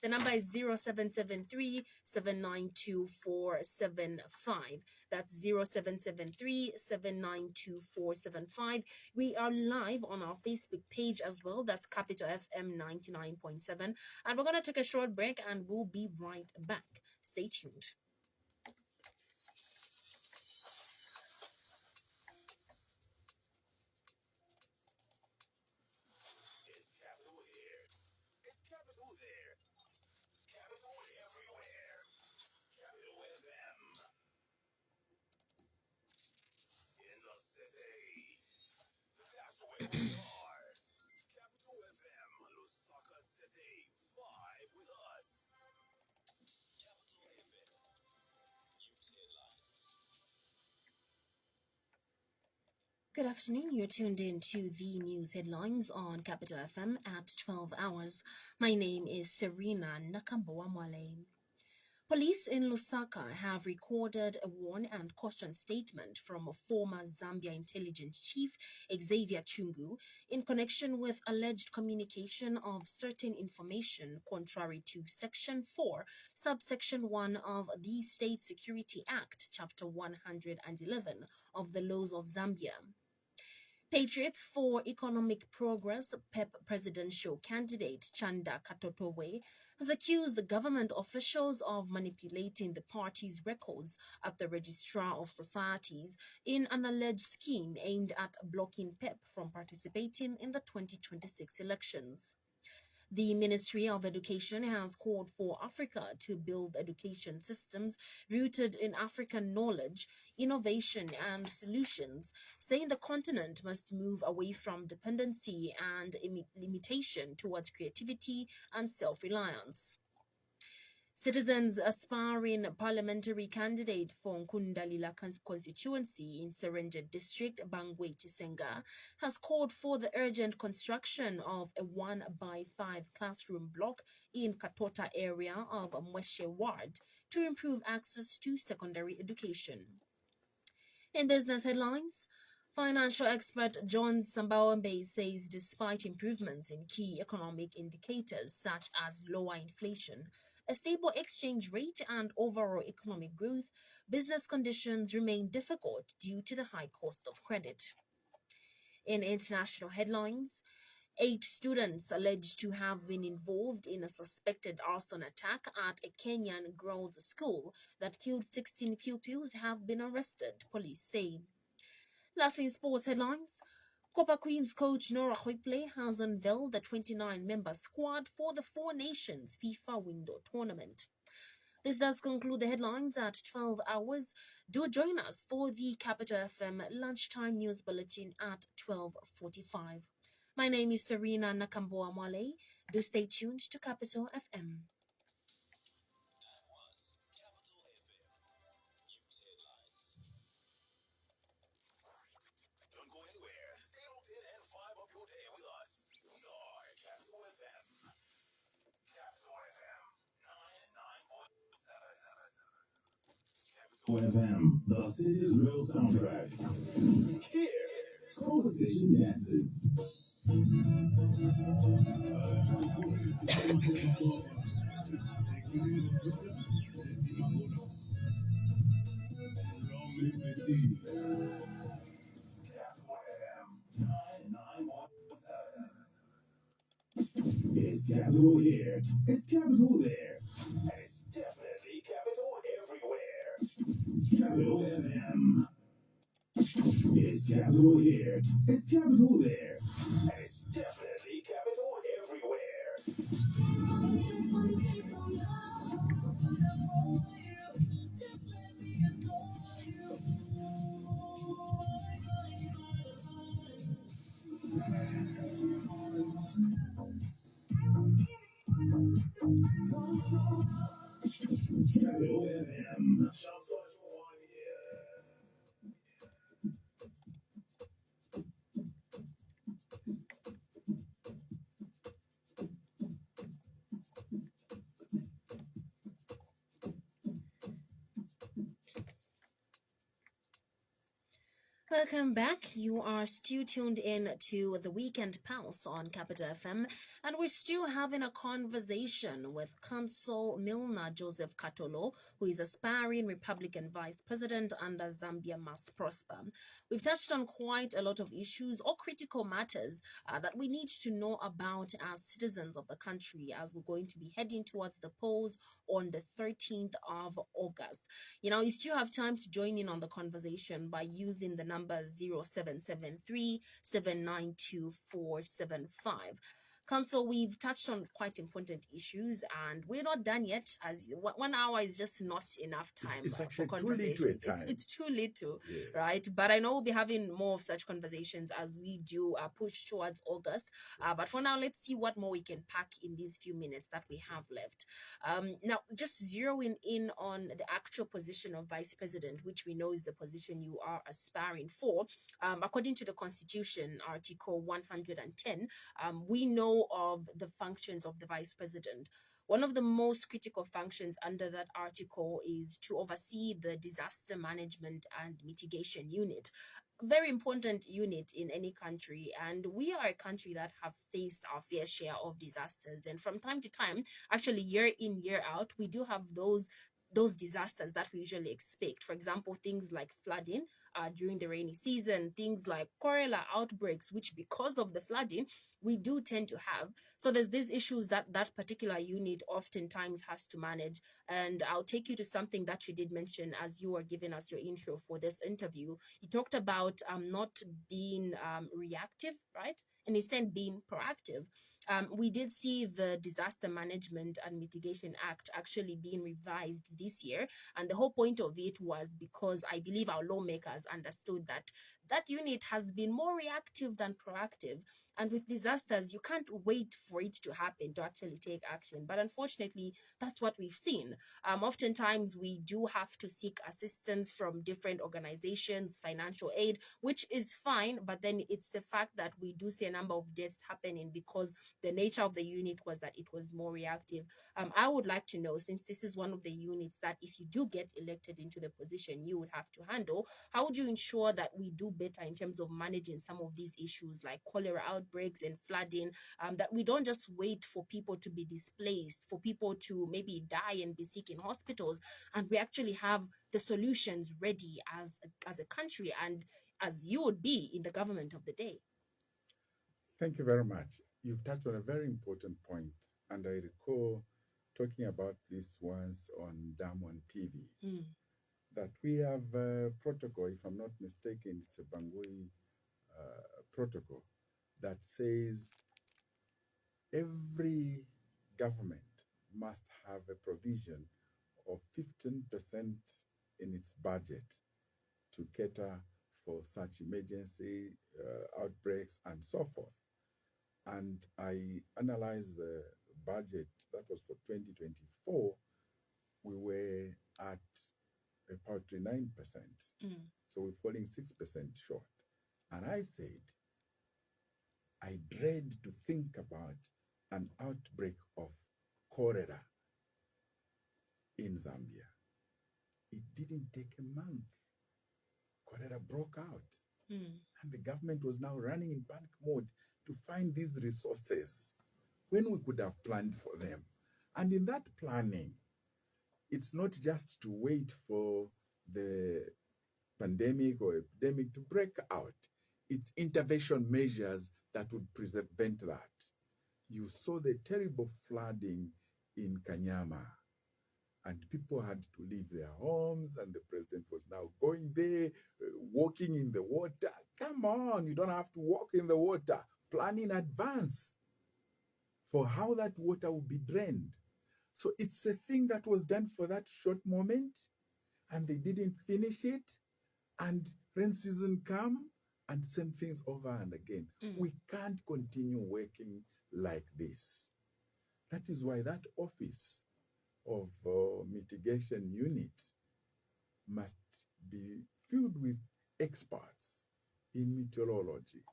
The number is 0773 792 475. That's 0773 792 475. We are live on our Facebook page as well. That's Capital FM 99.7. And we're going to take a short break and we'll be right back. Stay tuned. Good afternoon. You're tuned in to the news headlines on Capital FM at 12 hours. My name is Serena Nakamboamwale. Police in Lusaka have recorded a warn and caution statement from a former Zambia intelligence chief, Xavier Chungu, in connection with alleged communication of certain information contrary to Section 4, Subsection 1 of the State Security Act, Chapter 111 of the Laws of Zambia. Patriots for Economic Progress PEP presidential candidate Chanda Katotowe has accused the government officials of manipulating the party's records at the Registrar of Societies in an alleged scheme aimed at blocking PEP from participating in the 2026 elections. The Ministry of Education has called for Africa to build education systems rooted in African knowledge, innovation, and solutions, saying the continent must move away from dependency and limitation towards creativity and self-reliance. Citizens aspiring parliamentary candidate for Nkundalila constituency in Serengeti district, Bangwe Chisenga, has called for the urgent construction of a 1x5 classroom block in Katota area of Mweshe ward to improve access to secondary education. In business headlines, financial expert John Sambawambe says despite improvements in key economic indicators such as lower inflation, a stable exchange rate and overall economic growth, business conditions remain difficult due to the high cost of credit. In international headlines, 8 students alleged to have been involved in a suspected arson attack at a Kenyan girls' school that killed 16 pupils have been arrested, police say. Lastly, in sports headlines, Copper Queens coach Nora Hoiple has unveiled the 29-member squad for the Four Nations FIFA Window Tournament. This does conclude the headlines at 12 hours. Do join us for the Capital FM Lunchtime News Bulletin at 12:45. My name is Serena Nakamboamwale. Do stay tuned to Capital FM. FM, the city's real soundtrack. Here, conversation dances. It's capital here, it's capital there, and it's definitely capital everywhere. Capital FM. It's capital here, it's capital there, and it's definitely capital everywhere. Capital FM. Welcome back. You are still tuned in to the Weekend Pulse on Capital FM, and we're still having a conversation with Council Milner Katolo, who is aspiring Republican Vice President under Zambia Must Prosper. We've touched on quite a lot of issues or critical matters that we need to know about as citizens of the country as we're going to be heading towards the polls on the 13th of August. You know, you still have time to join in on the conversation by using the number 0773 792 475. Council, we've touched on quite important issues, and we're not done yet. As 1 hour is just not enough time It's for actually conversations. too little a time. It's too little, Yes. right? But I know we'll be having more of such conversations as we do push towards August. But for now, let's see what more we can pack in these few minutes that we have left. Now, just zeroing in on the actual position of Vice President, which we know is the position you are aspiring for. According to the Constitution, Article 110, we know of the functions of the Vice President. One of the most critical functions under that article is to oversee the Disaster Management and Mitigation Unit. A very important unit in any country, and we are a country that have faced our fair share of disasters, and from time to time, actually year in, year out, we do have those disasters that we usually expect. For example, things like flooding during the rainy season, things like cholera outbreaks, which because of the flooding, we do tend to have. So there's these issues that that particular unit oftentimes has to manage. And I'll take you to something that you did mention as you were giving us your intro for this interview. You talked about not being reactive, right? And instead being proactive. We did see the Disaster Management and Mitigation Act actually being revised this year. And the whole point of it was because I believe our lawmakers understood that that unit has been more reactive than proactive. And with disasters, you can't wait for it to happen to actually take action. But unfortunately, that's what we've seen. Oftentimes, we do have to seek assistance from different organizations, financial aid, which is fine. But then it's the fact that we do see a number of deaths happening because the nature of the unit was that it was more reactive. I would like to know, since this is one of the units that if you do get elected into the position, you would have to handle, how would you ensure that we do better in terms of managing some of these issues like cholera outbreaks and flooding, that we don't just wait for people to be displaced, for people to maybe die and be sick in hospitals, and we actually have the solutions ready as a country and as you would be in the government of the day. Thank you very much. You've touched on a very important point, and I recall talking about this once on Diamond TV. That we have a protocol, if I'm not mistaken, it's a Bangui protocol that says every government must have a provision of 15% in its budget to cater for such emergency outbreaks and so forth. And I analyzed the budget that was for 2024. We were at about 9%. So we're falling 6% short. And I said, I dread to think about an outbreak of cholera in Zambia. it didn't take a month. Cholera broke out. And the government was now running in panic mode to find these resources when we could have planned for them. And in that planning, it's not just to wait for the pandemic or epidemic to break out. It's intervention measures that would prevent that. You saw the terrible flooding in Kanyama, and people had to leave their homes, and the president was now going there, walking in the water. Come on, you don't have to walk in the water. Plan in advance for how that water will be drained. So it's a thing that was done for that short moment, and they didn't finish it, and rain season come, and same things over and again. We can't continue working like this. That is why that office of mitigation unit must be filled with experts in meteorology,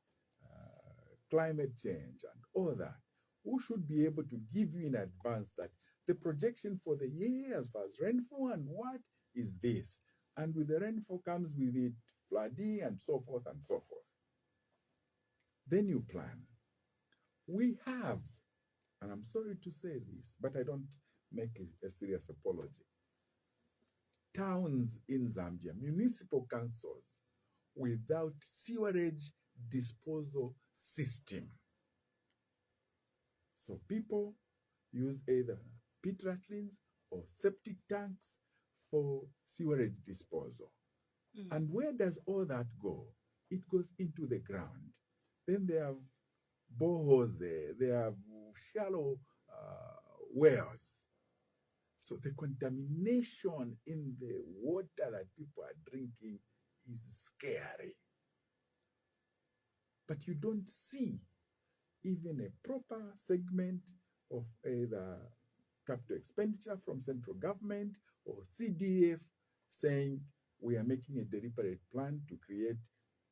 climate change, and all that, who should be able to give you in advance that the projection for the year as far as rainfall and what is this. And with the rainfall comes with it flooding and so forth and so forth. Then you plan. We have, and I'm sorry to say this, but I don't make a serious apology. Towns in Zambia, municipal councils, without sewerage disposal system. So people use either pit rattlings or septic tanks for sewerage disposal. And where does all that go? It goes into the ground. Then they have boreholes there. They have shallow wells. So the contamination in the water that people are drinking is scary. But you don't see even a proper segment of either capital expenditure from central government or CDF saying we are making a deliberate plan to create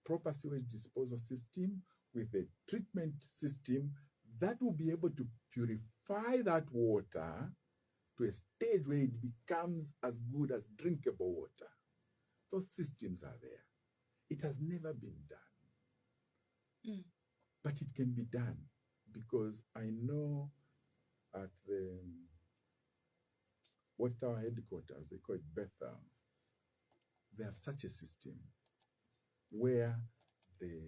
proper sewage disposal system with a treatment system that will be able to purify that water to a stage where it becomes as good as drinkable water. Those systems are there. It has never been done. But it can be done because I know at the water headquarters, they call it Bethel, they have such a system where the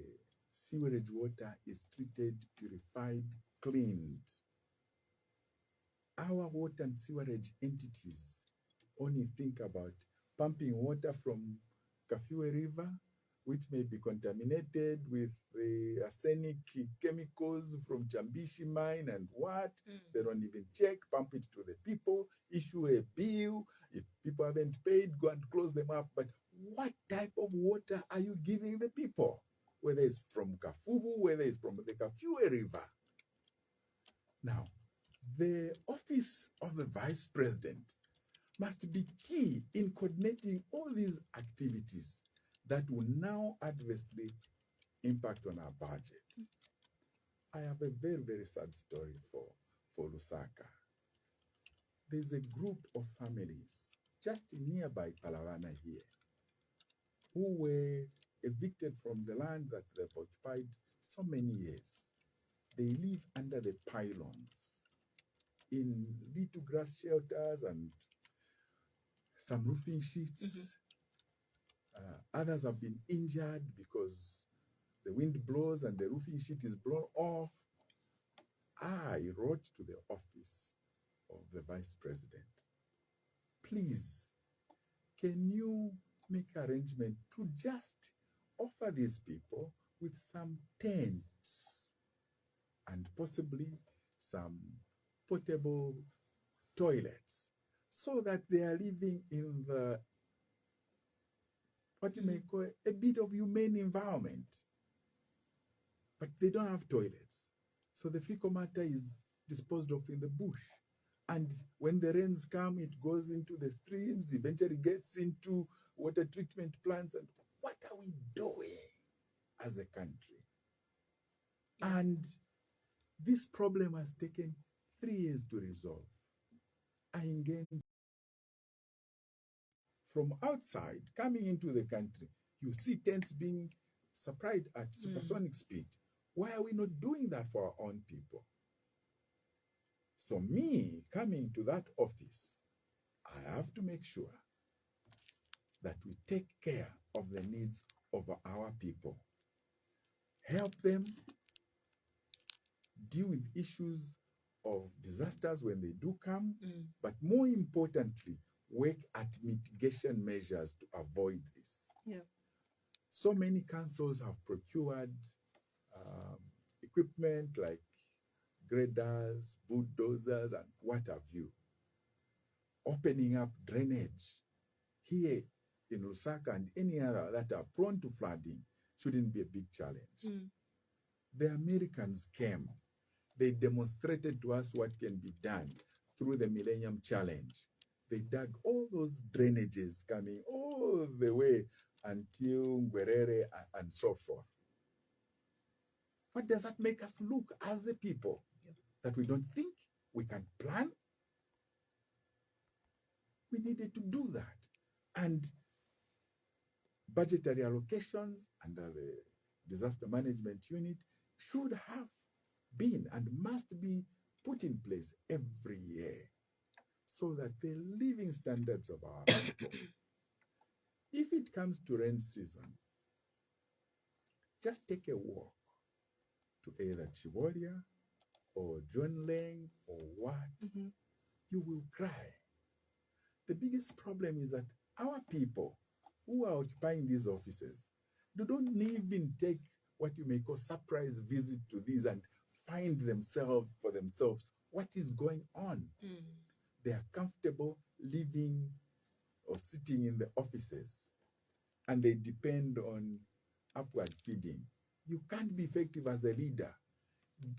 sewerage water is treated, purified, cleaned. Our water and sewerage entities only think about pumping water from Kafue River, which may be contaminated with the arsenic chemicals from Chambishi mine and what. They don't even check, pump it to the people, issue a bill. If people haven't paid, go and close them up. But what type of water are you giving the people? Whether it's from Kafubu, whether it's from the Kafue River. Now, the office of the vice president must be key in coordinating all these activities that will now adversely impact on our budget. I have a very, very sad story for Lusaka. There's a group of families just nearby Palawana here who were evicted from the land that they've occupied so many years. They live under the pylons in little grass shelters and some roofing sheets. Others have been injured because the wind blows and the roofing sheet is blown off. I wrote to the office of the vice president. Please, can you make arrangement to just offer these people with some tents and possibly some portable toilets so that they are living in the what you may call a bit of humane environment. But they don't have toilets. So the fecal matter is disposed of in the bush. And when the rains come, it goes into the streams, eventually gets into water treatment plants. And what are we doing as a country? And this problem has taken 3 years to resolve. I engaged From outside, coming into the country, you see tents being supplied at supersonic speed. Why are we not doing that for our own people? So me coming to that office, I have to make sure that we take care of the needs of our people, help them deal with issues of disasters when they do come, but more importantly, work at mitigation measures to avoid this. Yeah. So many councils have procured um, equipment like graders, bulldozers, and what have you. Opening up drainage here in Lusaka and any other that are prone to flooding shouldn't be a big challenge. The Americans came. They demonstrated to us what can be done through the Millennium Challenge. They dug all those drainages coming all the way until Ngwerere and so forth. What does that make us look as the people? That we don't think we can plan? We needed to do that. And budgetary allocations under the disaster management unit should have been and must be put in place every year so that the living standards of our people, if it comes to rain season, just take a walk to either Chiboria or John Leng or what, you will cry. The biggest problem is that our people who are occupying these offices, they don't even take what you may call surprise visit to these and find themselves for themselves what is going on. They are comfortable living or sitting in the offices and they depend on upward feeding. You can't be effective as a leader.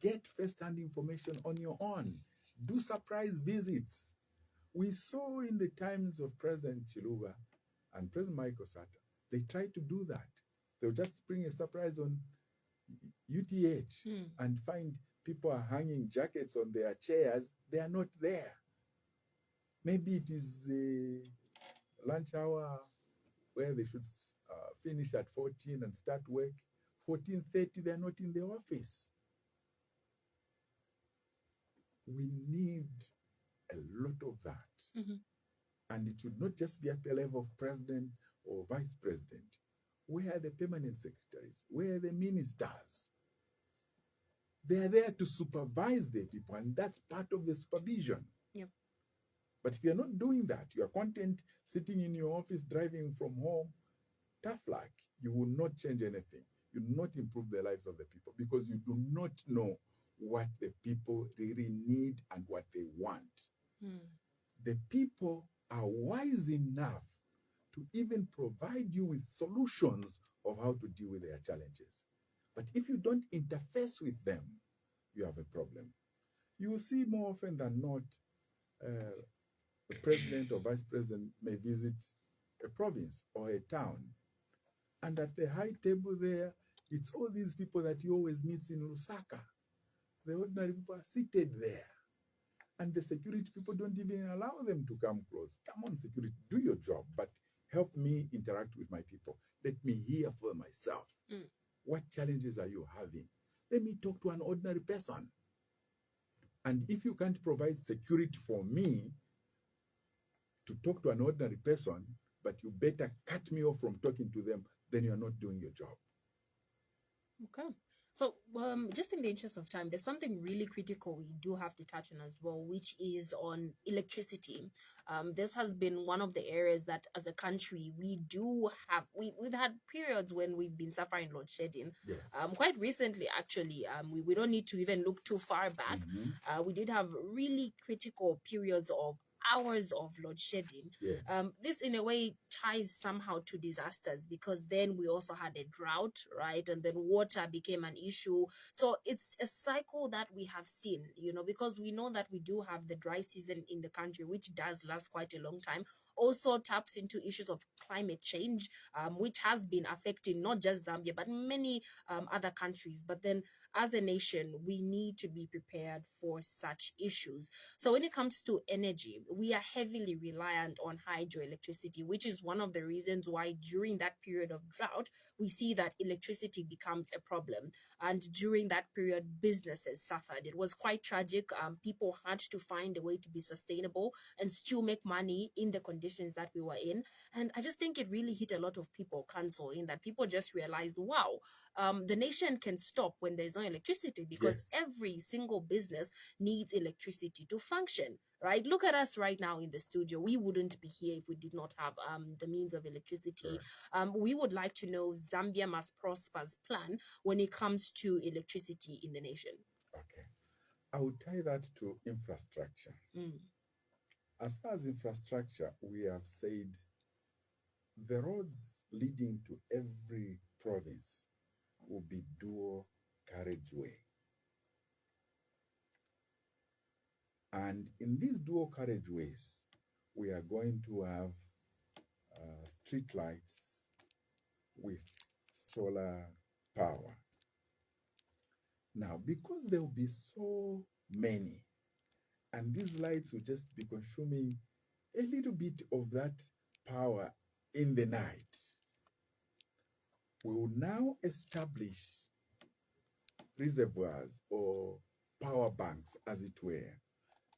Get first-hand information on your own. Do surprise visits. We saw in the times of President Chiluba and President Michael Sata, they tried to do that. They'll just bring a surprise on UTH and find people are hanging jackets on their chairs. They are not there. Maybe it is lunch hour where they should finish at 14 and start work. 14:30, they're not in the office. We need a lot of that. And it should not just be at the level of president or vice president. Where are the permanent secretaries? Where are the ministers? They are there to supervise the people, and that's part of the supervision. Yep. But if you're not doing that, you are content sitting in your office, driving from home, tough luck, you will not change anything. You will not improve the lives of the people because you do not know what the people really need and what they want. The people are wise enough to even provide you with solutions of how to deal with their challenges. But if you don't interface with them, you have a problem. You will see more often than not, the president or vice president may visit a province or a town. And at the high table there, it's all these people that he always meets in Lusaka. The ordinary people are seated there. And the security people don't even allow them to come close. Come on, security, do your job, but help me interact with my people. Let me hear for myself. What challenges are you having? Let me talk to an ordinary person. And if you can't provide security for me to talk to an ordinary person, but you better cut me off from talking to them, then you're not doing your job. Okay. So, just in the interest of time, there's something really critical we do have to touch on as well, which is on electricity. This has been one of the areas that, as a country, we do have. We've had periods when we've been suffering load shedding. Yes. Quite recently, actually, we don't need to even look too far back. We did have really critical periods of hours of load shedding. Yes. This in a way ties somehow to disasters because then we also had a drought, right? And then water became an issue. So it's a cycle that we have seen, because we know that we do have the dry season in the country, which does last quite a long time. Also taps into issues of climate change, which has been affecting not just Zambia, but many other countries. But then as a nation, we need to be prepared for such issues. So when it comes to energy, we are heavily reliant on hydroelectricity, which is one of the reasons why during that period of drought, we see that electricity becomes a problem. And during that period, businesses suffered. It was quite tragic. People had to find a way to be sustainable and still make money in the conditions that we were in. And I just think it really hit a lot of people, cancel, in that people just realized, wow, the nation can stop when there's no electricity, because Yes. every single business needs electricity to function. Right? Look at us right now in the studio. We wouldn't be here if we did not have the means of electricity. Correct. We would like to know Zambia Must Prosper's plan when it comes to electricity in the nation. Okay. I would tie that to infrastructure. Mm. As far as infrastructure, we have said the roads leading to every province will be dual carriageway. And in these dual carriageways, we are going to have street lights with solar power. Now, because there will be so many, and these lights will just be consuming a little bit of that power in the night, we will now establish reservoirs or power banks, as it were,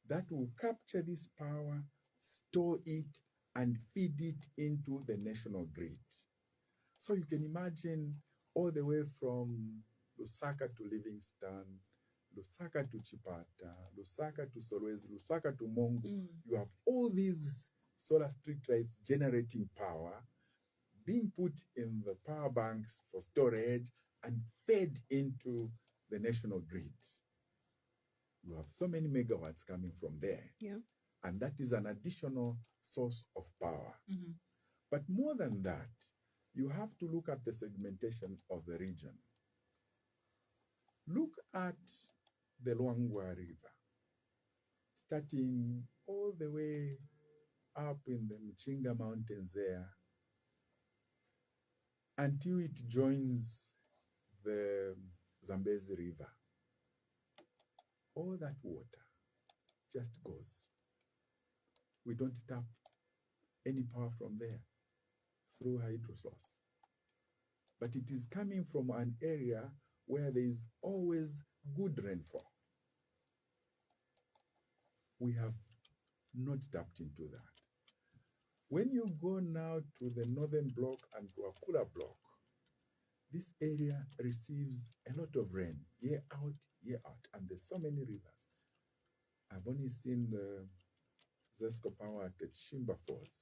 that will capture this power, store it, and feed it into the national grid. So you can imagine all the way from Lusaka to Livingston, Lusaka to Chipata, Lusaka to Solwezi, Lusaka to Mongo. Mm. You have all these solar streetlights generating power, being put in the power banks for storage and fed into the national grid. You have so many megawatts coming from there. Yeah. And that is an additional source of power. Mm-hmm. But more than that, you have to look at the segmentation of the region. Look at the Luangwa River, starting all the way up in the Mchinga Mountains there, until it joins the Zambezi River. All that water just goes. We don't tap any power from there through hydro source. But it is coming from an area where there is always good rainfall. We have not tapped into that. When you go now to the northern block and to Akula block, this area receives a lot of rain, year out, and there's so many rivers. I've only seen the Zesco Power at Shimba Falls,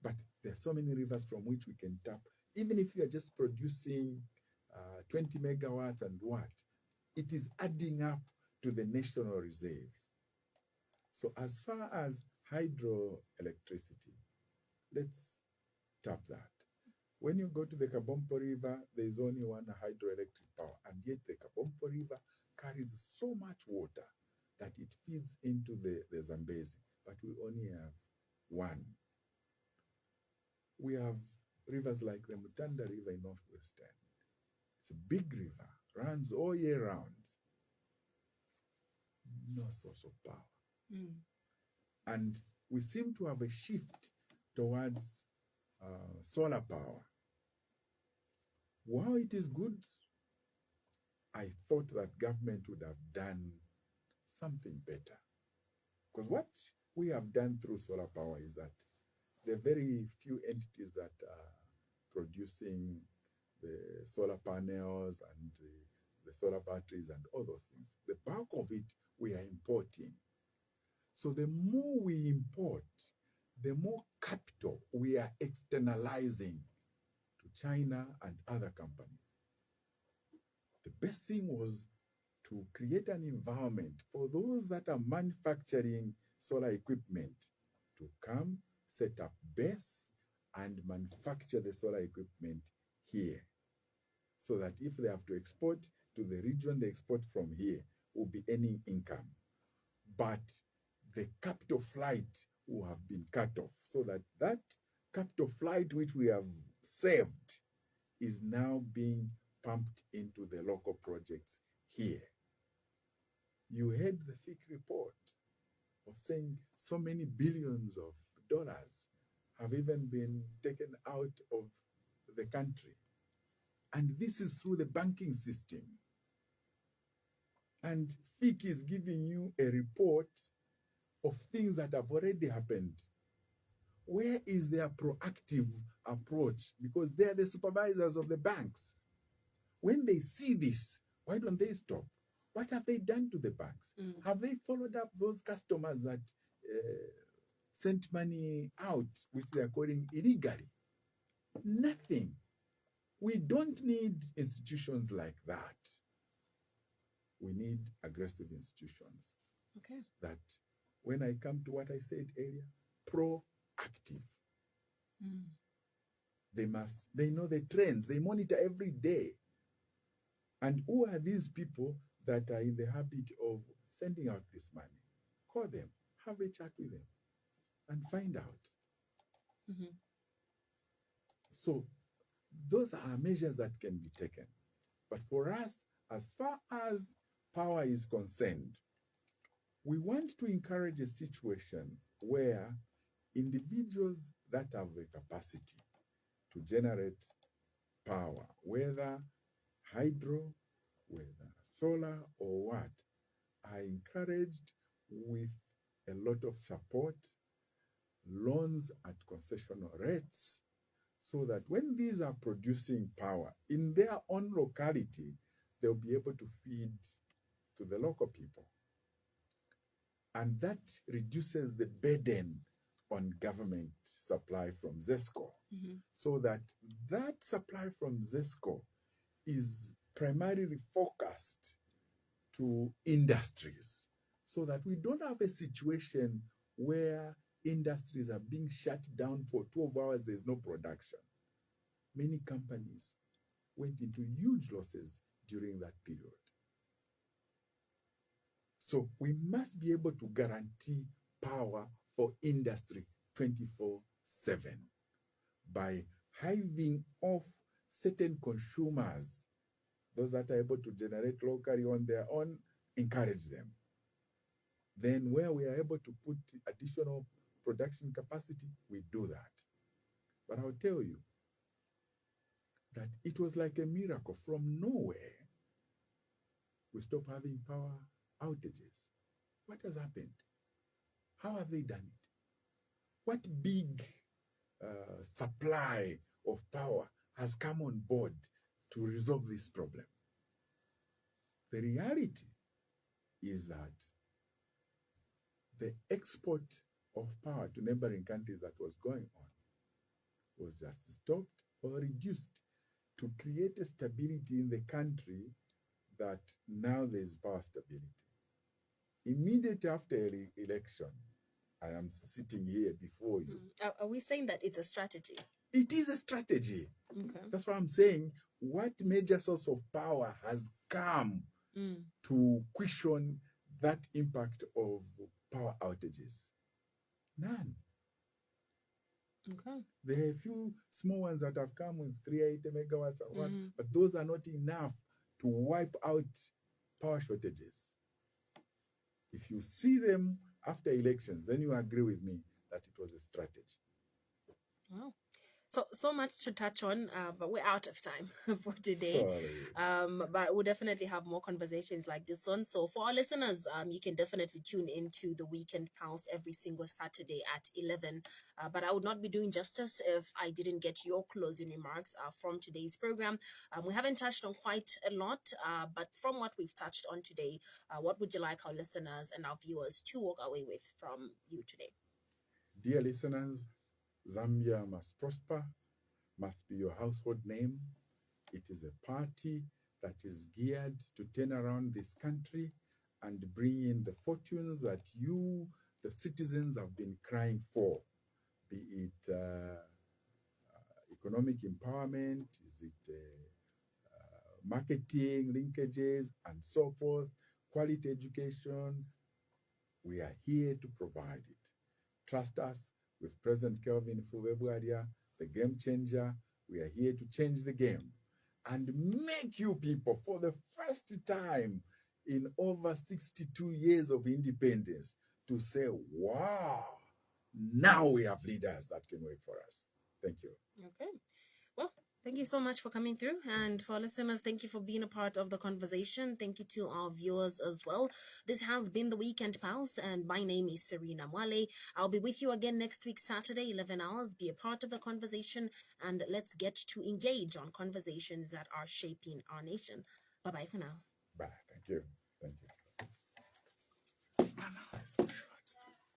but there are so many rivers from which we can tap. Even if you are just producing 20 megawatts and what, it is adding up to the national reserve. So as far as hydroelectricity, let's tap that. When you go to the Kabompo River, there is only one hydroelectric power, and yet the Kabompo River carries so much water that it feeds into the Zambezi, but we only have one. We have rivers like the Mutanda River in Northwestern. It's a big river, runs all year round. No source of power. Mm. And we seem to have a shift towards solar power. While it is good, I thought that government would have done something better. Because what we have done through solar power is that there are very few entities that are producing the solar panels and the solar batteries and all those things. The bulk of it we are importing. So the more we import, the more capital we are externalizing to China and other companies. The best thing was to create an environment for those that are manufacturing solar equipment to come, set up base, and manufacture the solar equipment here. So that if they have to export to the region they export from here, will be earning income. But the capital flight will have been cut off, so that that capital flight which we have saved is now being pumped into the local projects here. You heard the FIC report of saying so many billions of dollars have even been taken out of the country. And this is through the banking system. And FIC is giving you a report of things that have already happened. Where is their proactive approach? Because they are the supervisors of the banks. When they see this, why don't they stop? What have they done to the banks? Have they followed up those customers that sent money out, which they are calling illegally? Nothing. We don't need institutions like that. We need aggressive institutions. Okay. That, when I come to what I said earlier, proactive. They know the trends, they monitor every day. And who are these people that are in the habit of sending out this money? Call them, have a chat with them, and find out. So those are measures that can be taken. But for us, as far as power is concerned, we want to encourage a situation where individuals that have the capacity to generate power, whether hydro, whether solar or what, are encouraged with a lot of support, loans at concessional rates, so that when these are producing power in their own locality, they'll be able to feed to the local people. And that reduces the burden on government supply from ZESCO, so that supply from ZESCO is primarily focused to industries, so that we don't have a situation where industries are being shut down for 12 hours, there's no production. Many companies went into huge losses during that period. So we must be able to guarantee power for industry 24/7 by hiving off certain consumers, those that are able to generate locally on their own, encourage them. Then where we are able to put additional production capacity, we do that. But I'll tell you that it was like a miracle. From nowhere, we stopped having power outages. What has happened? How have they done it? What big supply of power has come on board to resolve this problem? The reality is that the export of power to neighboring countries that was going on was just stopped or reduced to create a stability in the country, that now there's power stability. Immediately after election, I am sitting here before you. Are we saying that it's a strategy? It is a strategy. Okay. That's what I'm saying. What major source of power has come to cushion that impact of power outages? None. Okay. There are a few small ones that have come with 380 megawatts and what, but those are not enough to wipe out power shortages. If you see them after elections, then you agree with me that it was a strategy. Wow. So much to touch on, but we're out of time for today. Sorry. But we'll definitely have more conversations like this one. So for our listeners, you can definitely tune into the Weekend Pulse every single Saturday at 11. But I would not be doing justice if I didn't get your closing remarks from today's program. We haven't touched on quite a lot, but from what we've touched on today, what would you like our listeners and our viewers to walk away with from you today? Dear listeners, Zambia must prosper, must be your household name. It is a party that is geared to turn around this country and bring in the fortunes that you, the citizens, have been crying for. Be it economic empowerment, is it marketing, linkages, and so forth, quality education. We are here to provide it. Trust us. With President Kelvin Fubebwadia, the game changer, we are here to change the game. and make you people, for the first time in over 62 years of independence, to say, wow, now we have leaders that can work for us. Thank you. Okay. Well, thank you so much for coming through. And for our listeners, thank you for being a part of the conversation. Thank you to our viewers as well. This has been the Weekend Pulse, and my name is Serena Mwale. I'll be with you again next week, Saturday, 11 hours. Be a part of the conversation, and let's get to engage on conversations that are shaping our nation. Bye-bye for now. Bye. Thank you. Thank you.